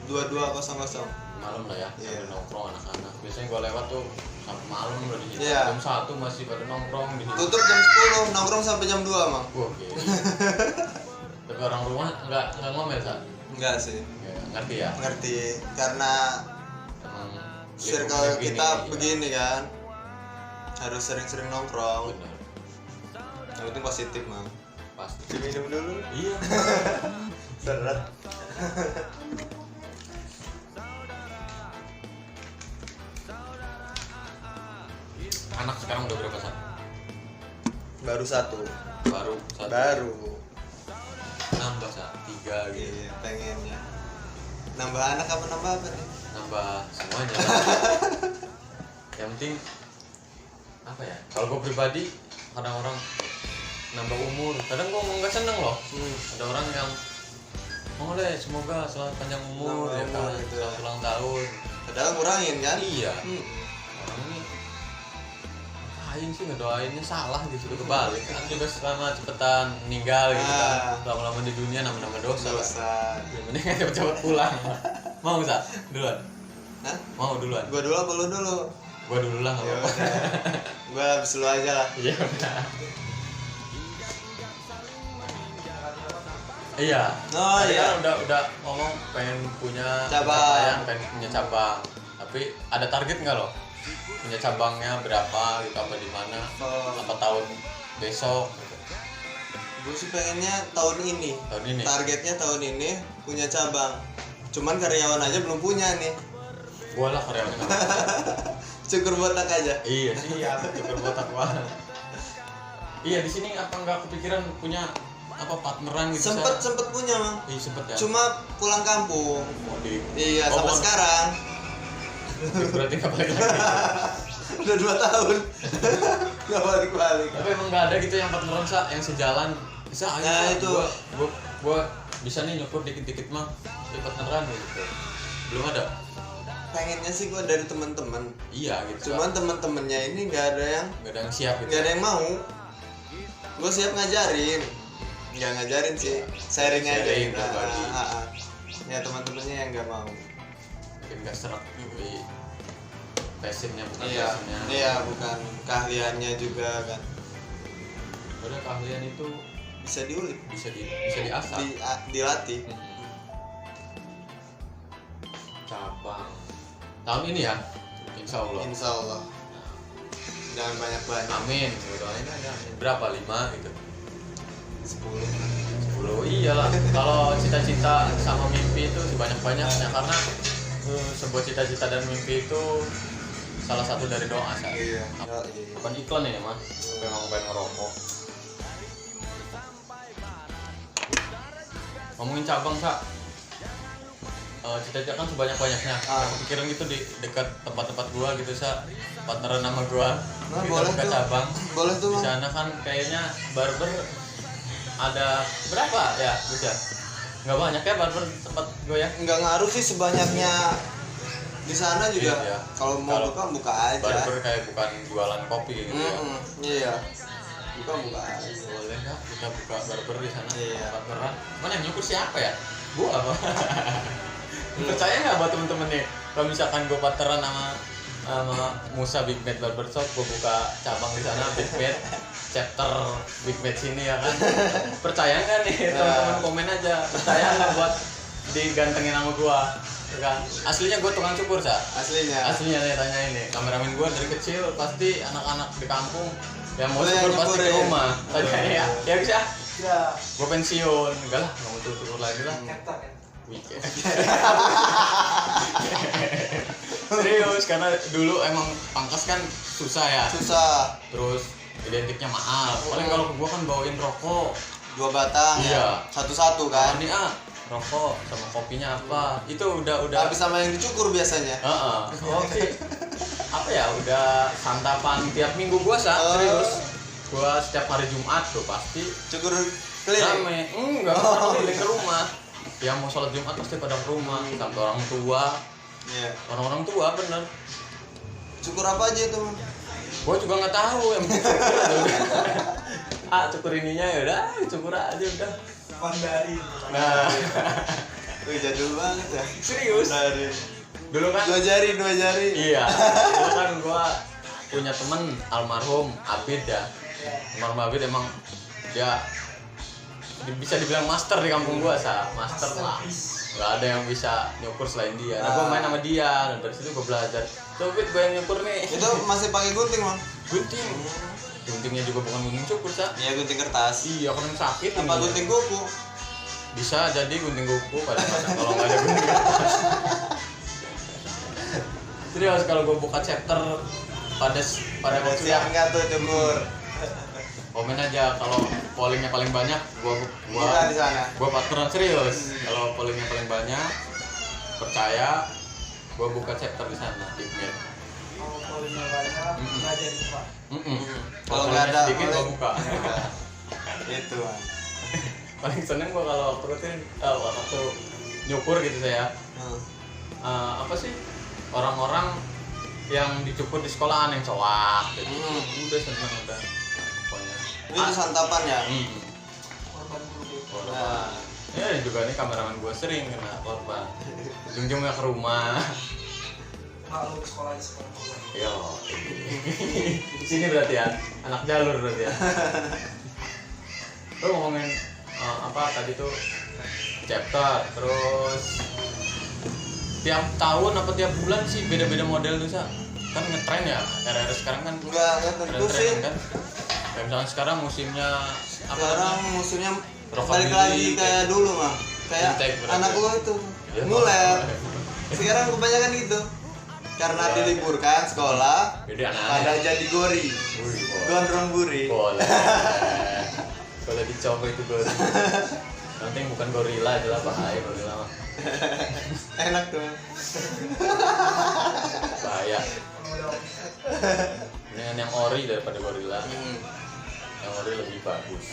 22.00. Malam lah ya, Iya. sambil nongkrong anak-anak. Biasanya gua lewat tuh sampai malam udah di situ. Iya. Jam 1 masih pada nongkrong di situ. Tutup jam 10, nongkrong sampai jam 2, Mang. Wah, oke. Tapi orang rumah nggak ngomel, Sa? Enggak sih. Ya, ngerti ya? Ngerti karena Emang circle kita iya. begini kan. Harus sering-sering nongkrong. Bener, Yang penting positif, Mang. pasti. Diminum dulu. Iya. Seret. Anak sekarang udah berapa, Sa? Baru satu. Baru satu. Baru. Nambah, Sa? 3 gitu. Iya, pengennya. Nambah anak apa nambah apa nih? Nambah semuanya. Yang penting apa ya? Kalau gue pribadi kadang orang nambah umur. Kadang gue nggak seneng loh. Ada orang yang mau deh semoga selamat panjang umur Nambah ya kan, umur gitu ya. selamat ulang tahun. Padahal ngurangin kan? Iya. Orang ini ngapain sih ngedoainnya salah gitu kebalik kan juga selama cepetan meninggal gitu kan. Lama-lama di dunia nambah dosa. Dosa. Mending cepet-cepet pulang. Mau Sa? Duluan? Hah? Mau duluan? Gua dulu apa lu dulu? Gua dulu lah nggak Ya apa-apa. udah. Gua habis lu aja lah. Iya udah. Iya. Oh, Tadi iya. kan udah ngomong pengen punya Cabang. pencapaian, pengen punya cabang. Tapi ada target nggak lo? Punya cabangnya berapa gitu, apa di mana? Oh. Apa tahun besok? Gue sih pengennya tahun ini. Tahun ini. Targetnya tahun ini punya cabang. Cuman karyawan aja belum punya nih. Gua lah karyawannya. Cukur botak aja. Iya sih, ya cukur botak banget. Iya di sini apa nggak kepikiran punya apa partneran gitu? Sempet punya, Mang. Iya sempet ya. Cuma pulang kampung. Oh, di. Iya, Oh, sampai mau- sekarang. Berarti nggak balik lagi. Udah 2 tahun. Gak balik-balik. Tapi emang nggak ada gitu yang partneran Sa, yang sejalan. Bisa aja. Nah, Sa. itu. Gua bisa nih nyukur dikit-dikit mah. Ya partneran gitu. Belum ada. Pengennya sih gue dari teman-teman. Iya gitu. Cuman teman-temannya ini nggak ada yang siap gitu. yang mau. Gue siap ngajarin. Nggak ngajarin sih, sharing aja. Sharing, gitu. berbagi. Ya teman-temannya yang nggak mau. Mungkin nggak serak. Tapi passionnya, bukan Iya, passionnya. iya bukan keahliannya juga kan. Padahal keahlian itu Bisa diulik, bisa diasah. dilatih. Cabang tahun ini ya, insya Allah. Insya Allah. Jangan banyak-banyak. Amin. Gitu. Ini aja. Berapa 5 gitu? 10. 10. Iyalah. Kalau cita-cita sama mimpi itu sebanyak-banyaknya, karena sebuah cita-cita dan mimpi itu salah satu dari doa saya. Iya. Bukan iklan ya mas, memang pengen ngerokok. Ngomongin cabang Sa, cita-cita kan sebanyak-banyaknya. Kepikiran gitu di dekat tempat-tempat gua gitu Sa, partneran nama gua. Nah, Kita boleh buka tuh. cabang. Boleh tuh Di Bang. sana kan kayaknya barber ada berapa ya bisa? Nggak banyak ya barber tempat gue ya. Nggak ngaruh sih sebanyaknya di sana juga. Iya. Kalau mau buka aja. Barber kayak bukan jualan kopi gitu ya. Iya. Buka aja. Boleh nggak kita buka barber di sana? Iya. Partneran. Mana yang nyukur siapa ya? Gua apa? Percaya nggak buat temen-temen nih? Kalau misalkan gue partneran sama Musa Big Mad Barbershop, gue buka cabang di sana Big Mad chapter Big Mad sini ya kan. Percaya nggak nih teman-teman, komen aja. Percaya nggak buat digantengin sama gue? Kan aslinya gue tukang cukur Sa. Aslinya nih, tanya ini kameramen gue dari kecil pasti anak-anak di kampung yang mau cukur pasti ke rumah. Tanya ya bisa. Ya, Gue pensiun, enggak lah, nggak mau cukur lagi lah. ketok ya. Weekend. Serius, karena dulu emang pangkas kan susah ya. Susah. Terus identiknya mahal. Paling kalau gua kan bawain rokok. 2 batang Iya. ya. Satu-satu kan. Ini rokok sama kopinya apa? Itu udah. Habis sama yang dicukur biasanya. Oke. Apa ya? Udah santapan tiap minggu gua serius. Gua setiap hari Jumat tuh pasti Cukur keliling. rame. Enggak, keliling ke rumah. Yang mau sholat Jumat pasti pada ke rumah. Sampai orang tua. Iya. Orang-orang tua bener. Cukur apa aja itu, Bang? Gua juga nggak tahu, yang penting cukur aja udah. Cukur ininya ya udah, cukur aja udah. Mandarin. Nah, Wih, jadul banget ya. serius. Dari Dulu kan 2 jari. iya. Dulu kan gua punya temen almarhum Abid ya. Almarhum Abid emang dia bisa dibilang master di kampung gua, master lah. Nggak ada yang bisa nyukur selain dia. Nah, gua main sama dia dan dari situ gua belajar. Coba gua yang nyukur nih. Itu masih pakai gunting, Bang? Gunting. Guntingnya juga bukan gunting cukur, Sa. Iya, gunting kertas. Iya, kan sakit. Apa ininya. gunting kuku? Bisa jadi gunting kuku kadang-kadang kalau nggak ada gunting kertas. Serius, kalau gue buka chapter pada waktu Siap nggak tuh cukur? komen aja. Kalau pollingnya paling banyak Buka di sana. gua partneran serius. Kalau pollingnya paling banyak, percaya gua buka chapter di sana Big Mad. Kalau polinnya banyak, nggak jadi Pak. Kalau nggak ada sedikit gua buka. Itu, Bang. Paling seneng gua kalau rutin waktu nyukur gitu saya. Apa sih, orang-orang yang dicukur di sekolahan yang cowok gitu. Udah seneng udah pokoknya. Itu santapan ya? Korban dulu. Korban. Ya juga nih kameramen gue sering kena korban. Ujung-ujungnya ke rumah. Malu ke sekolah. Yo. Di sini berarti ya, anak jalur berarti ya. Lu ngomongin apa tadi tuh chapter, terus tiap tahun apa tiap bulan sih beda-beda model tuh Sa? Kan ngetren ya, era-era sekarang kan Enggak tentu sih. kan. Kayak misalnya sekarang musimnya apa Sekarang namanya? musimnya Rockabilly, balik lagi kayak dulu, Bang. Kayak Vintage berarti. anak lo itu. Ya, Nguler. Sekarang kebanyakan gitu. Karena Ya. diliburkan sekolah, Jadi anak pada jadi gori. Gondrong buri. boleh. Boleh dicoba itu gori. Nanti bukan gorila aja lah, bahaya gorila mah. Enak tuh. Bahaya. Dengan yang ori daripada gorila. Yang ori lebih bagus.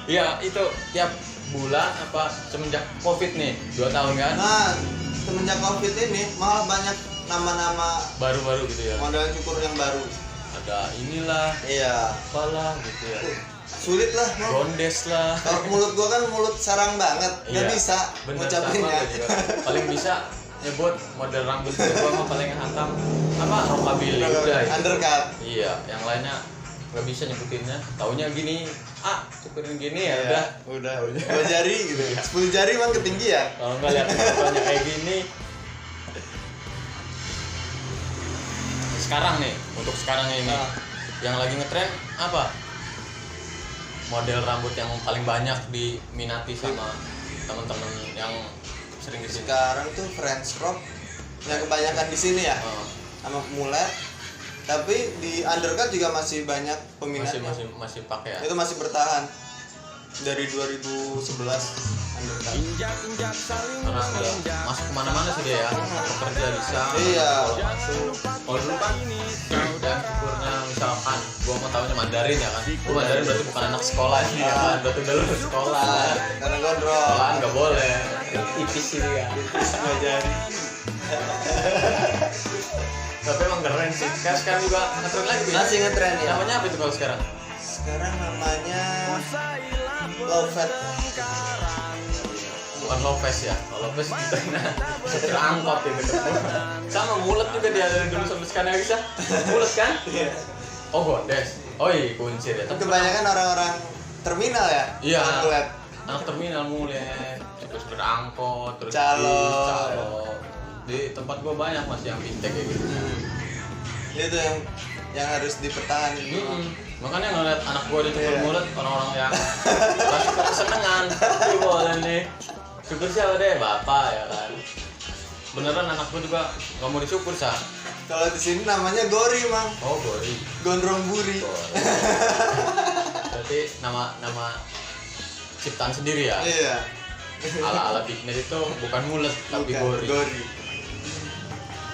Iya, itu tiap bulan apa semenjak Covid nih, 2 tahun kan? Nah, semenjak Covid ini malah banyak nama-nama Baru-baru gitu ya. model cukur yang baru. Ada inilah, Iya. apalah gitu ya. Sulit lah, Bang. Gondes lah. Kalau mulut gua kan mulut sarang banget, nggak Iya, bisa bener, ngucapinnya. sama gua juga. Paling bisa nyebut model rambut gue mah paling hantam apa rockabilly udah itu. Undercut. Iya, yang lainnya nggak bisa nyebutinnya. Taunya gini, cukurin gini ya Iya, udah. udah 2 jari gitu. 10 jari emang ketinggian. Kalau nggak lihat fotonya kayak gini. Sekarang nih, untuk sekarang ini yang lagi ngetren apa? Model rambut yang paling banyak diminati sama teman-teman yang sering di sini. Sekarang tuh French crop yang kebanyakan di sini ya. Sama mulet. Tapi di undercut juga masih banyak peminatnya. Masih pakai ya. Itu masih bertahan dari 2011 undercut. Karena udah masuk kemana-mana sih dia ya. Kerja bisa. Iya. Masuk. Kalau dulu kan dan syukurnya misalkan gua mau tahunya Mandarin ya kan. Gua Mandarin berarti bukan anak sekolah sih ya kan. Berarti udah lulus sekolah. Karena gondrong. Sekolahan nggak boleh. Tipis ini ya. Tipis 2 jari. Tapi emang keren sih. Sekarang juga ngetren lagi ya. Masih ngetren ya. Namanya apa itu kalau sekarang? Sekarang namanya low fat. Bukan Lopez ya. Kalau Lopez kita supir angkot ya gitu. Sama mulet juga dia dari dulu sampai sekarang bisa. Mulet kan? Iya. Oh Gondes. Oh iya kuncir ya. Tapi Kebanyakan orang-orang terminal ya. Iya. Outlet. anak terminal mulet. Supir angkot terus Calo. bis, calo. Di tempat gua banyak masih yang fintech kayak gitu. Itu yang harus dipertahankan. Makanya ngeliat anak gua di cukur mulut orang-orang yang pasti kesenengan. Ini boleh nih. Cukur siapa deh? Bapak ya kan. Beneran anak gua juga nggak mau dicukur sah. Kalau di sini namanya gori, Mang. Oh gori. Gondrong buri. Berarti nama ciptaan sendiri ya. Iya. Ala Bignet itu bukan mulut tapi Bukan, gori.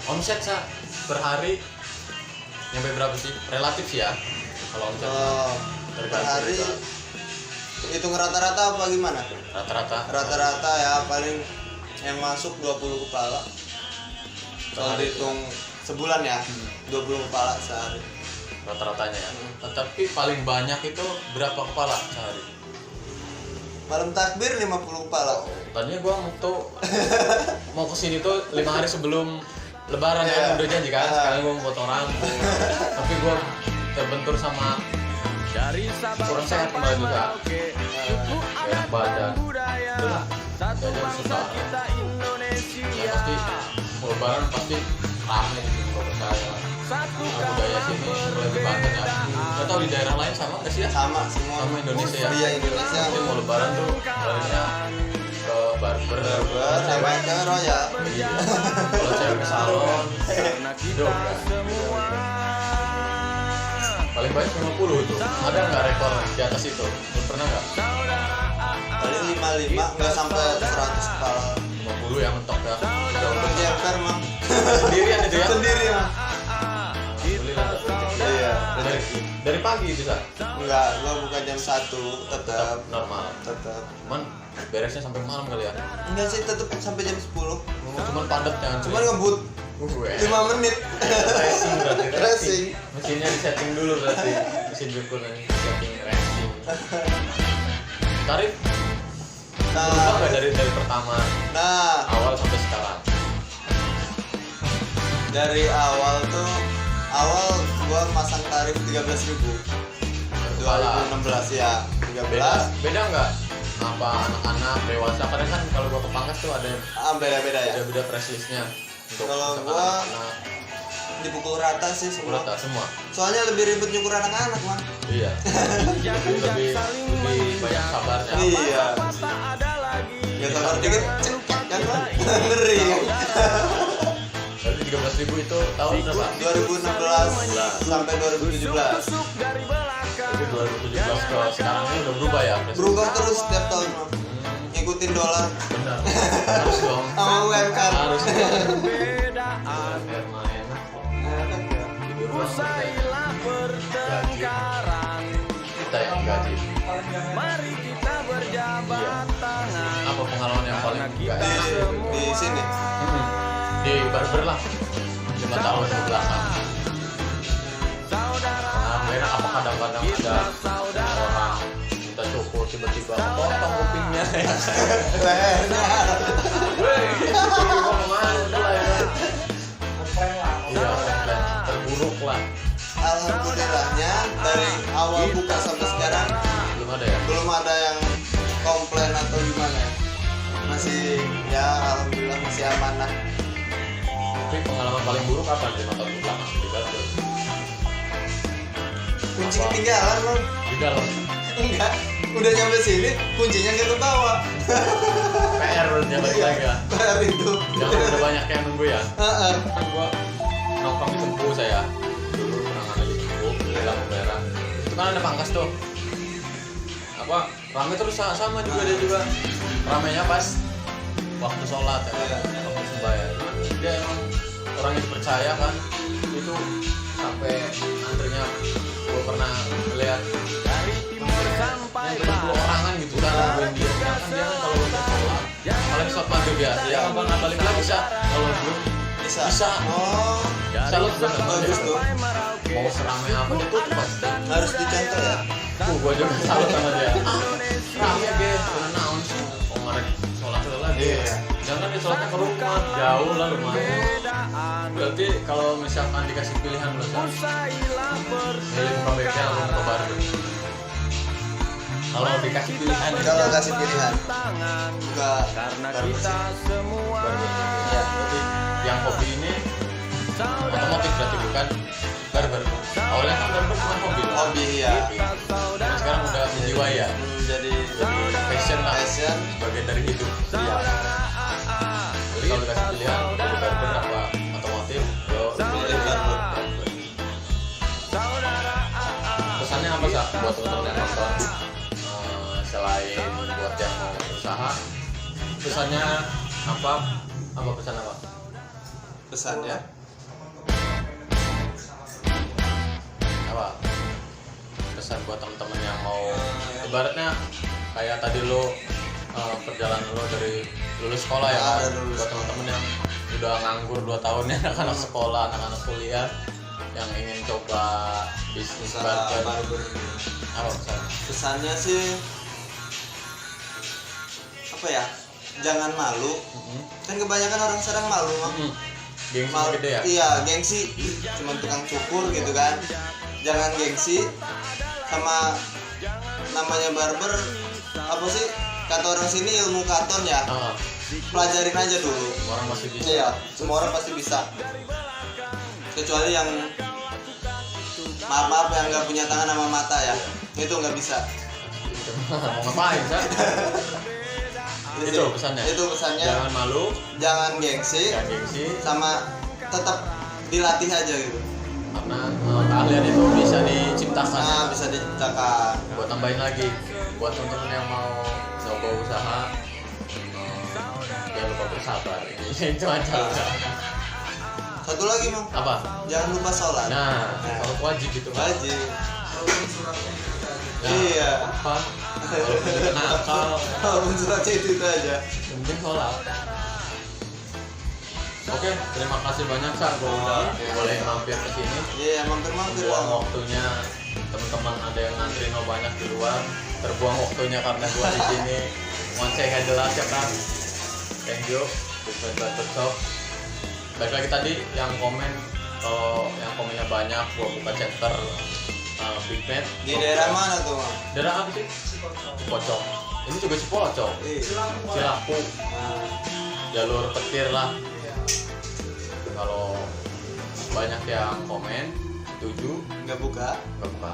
Omset sah per hari nyampe berapa sih? Relatif sih ya. Kalau omset Per hari hitung rata-rata apa gimana? rata-rata Rata-rata ya paling yang masuk 20 kepala. Kalau dihitung sebulan ya, 20 kepala sehari. rata-ratanya ya. Tapi paling banyak itu berapa kepala sehari? Malam takbir 50 kepala. Tadinya gua mau kesini tuh 5 hari sebelum Lebaran kan udah janji kan. Sekarang gua mau potong rambut. Tapi gua terbentur sama kurang sehat kemarin juga. Enak badan. Terus jajan susah. Ya pasti mau Lebaran pasti rame gitu kalau saya. Budaya sini lebih Banten ya. Nggak tahu di daerah lain sama nggak sih ya? Sama semua. Sama Indonesia ya. Iya Indonesia. Jadi mau Lebaran tuh larinya ke barber, Sama ke Royal. Iya. Kalau cewek ke salon, hidup kan. Paling banyak 50 tuh. Ada nggak rekor di atas itu? Belum pernah nggak? Paling 55 nggak sampai 100 kepala. 50 ya mentok ya. Udah Jeper, Mang. sendirian itu ya. Sendiri, Mang. Alhamdulillah. Iya. Dari pagi bisa. Enggak, gua buka jam 1 tetap Normal. tetap. Cuman beresnya sampai malam kali ya. Enggak sih, tetap sampai jam 10. Cuman padatnya. Cuman ngebut 5 menit. Racing berarti Racing. Mesinnya disetting dulu berarti. Mesin cukur ini setting racing. Tarif berubah nggak dari pertama Nah, awal sampai sekarang? dari awal gua masang tarif 13.000. 2016 ya, 13. Beda nggak? Apa anak-anak dewasa? Karena kan kalau gua ke Pangkas tuh ada Beda-beda ya. beda price listnya. Untuk Kalau misalkan gua anak-anak, dipukul rata sih semua. rata semua. Soalnya lebih ribet nyukur anak-anak, Mang. Iya. lebih banyak sabarnya. Iya. Gak sabar dikit, cepat kan, Mang? Ngeri. Berarti 13.000 itu tahun berapa? 2016 sampai 2017. Jadi 2017 ke sekarang ini udah berubah ya? Berubah terus setiap tahun, Mang. Ngikutin dolar Benar. Harus dong. sama UMK. Harus. Biar main. Di rumah kita yang gaji. Iya. Apa pengalaman yang paling enggak Di sini. di barber lah 5 tahun ke belakang. Nah, enak apa kadang-kadang ada orang minta cukur cukur tiba-tiba potong kupingnya. Lehernya. Weh, gua kemana tuh lah ya. Komplain lah. Iya, terburuk lah. Alhamdulillahnya dari awal buka sampai sekarang Belum ada ya? belum ada yang komplain atau gimana ya. Masih ya alhamdulillah masih amanah. Tapi pengalaman paling buruk apa 5 tahun belakang di Barbers? Kunci Apa? ketinggalan loh. Di dalam Enggak, udah nyampe sini kuncinya nggak kebawa. PR udah balik lagi ya. PR itu. Jangan udah banyak yang nunggu ya. Heeh. Kan gua nongkrong di Sempu saya dulu pernah ada di Sempu di lampu merah itu kan ada pangkas tuh apa rame terus sama juga dia juga ramenya pas waktu sholat ya kan? Waktu sembahyang dia emang orang yang dipercaya kan itu sampai antrinya gua pernah lihat yang 70 orangan gitu kan nungguin dia kan dia kan kalau udah sholat paling sholat maghrib ya nggak balik lagi bisa kalau belum Bisa. Bisa. Oh, salut gue sama bagus dia tuh. mau seramai apa dia tuh pasti Harus dicontoh ya. gue juga salut sama dia rame ge karena naon sih kok ngarek sholat lagi Iya. jangan dia sholatnya ke rumah jauh lah lumayan berarti kalau misalkan dikasih pilihan lo milih muka bengkel atau muka baru kalau dikasih pilihan Kalau kasih pilihan, buka barber sih. baru ya berarti yang hobi ini otomotif berarti bukan barber awalnya kan barber cuma hobi loh Hobi ya. nah, sekarang udah menjiwai ya Jadi passion lah passion. bagian dari hidup Iya. jadi kalau dikasih pilihan dari barber apa otomotif yo Pilih barber. pesannya apa sih buat teman-teman yang nonton selain buat yang mau usaha pesannya apa pesan apa Pesannya apa pesan buat teman-teman yang mau ibaratnya kayak tadi lo perjalanan lo dari lulus sekolah ya kan? Udah lulus. Buat teman-teman yang udah nganggur 2 tahun ya anak-anak sekolah anak-anak kuliah yang ingin coba bisnis usaha barber barber. apa pesan Pesannya sih apa ya? Jangan malu. Kan kebanyakan orang sekarang malu, Mang. gengsi Malu, gede ya iya gengsi, cuma tukang cukur gitu kan. Jangan gengsi sama namanya barber apa sih kata orang sini ilmu katon ya. Pelajarin aja dulu. orang masih bisa Iya, semua orang pasti bisa. Kecuali yang maaf yang nggak punya tangan sama mata ya, itu nggak bisa. mau ngapain kan itu pesannya Itu pesannya. jangan malu Jangan gengsi, jangan gengsi sama tetap dilatih aja gitu. karena keahlian itu bisa diciptakan Nah, bisa diciptakan. buat tambahin lagi buat teman-teman yang mau coba usaha jangan lupa bersabar itu aja udah. Satu lagi, Mang. Apa Jangan lupa sholat. nah kalau wajib itu Wajib. Nah, Iya. apa walaupun kita nakal Walaupun suratnya itu aja. yang penting sholat. Oke, terima kasih banyak Sa, gue udah boleh mampir ke sini. Iya, mampir-mampir. Buang Bang. waktunya, teman-teman ada yang ngantri no banyak di luar, terbuang waktunya karena gua di sini ngoceh gak jelas ya kan. Thank you, Bukan Barber Shop. Baik lagi tadi yang komen, kalau yang komennya banyak, gua buka chapter Big Mat. Di daerah mana tuh, Mang? Daerah apa sih? Cipocok. Ini juga Cipocok. Iya. Cilaku, Nah, jalur petir lah. Kalau banyak yang komen setuju nggak buka. nggak buka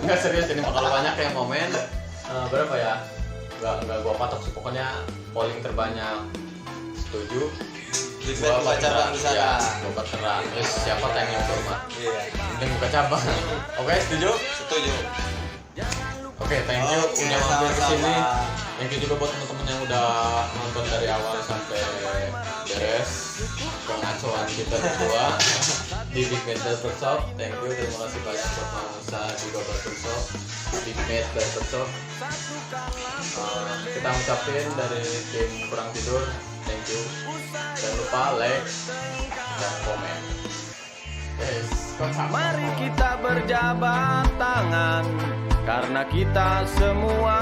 nggak serius ini kalau banyak yang komen berapa ya nggak gua patok sih pokoknya polling terbanyak setuju Big Mat buka cabang di sana. ya, gua terang terus siapa yang hormat Iya. penting buka cabang oke setuju Setuju. oke thank you Oke, udah mampir ke sama-sama. sini thank you juga buat teman-teman yang udah nonton dari awal sampai beres pengacuan kita berdua di Big Mat Barber Shop. Thank you, terima kasih banyak buat Mang Musa juga Barber Shop, Big Mat Barber Shop. Kita ucapin dari tim Kurang Tidur, thank you. Jangan lupa like dan komen. Yes, Mari kita berjabat tangan karena kita semua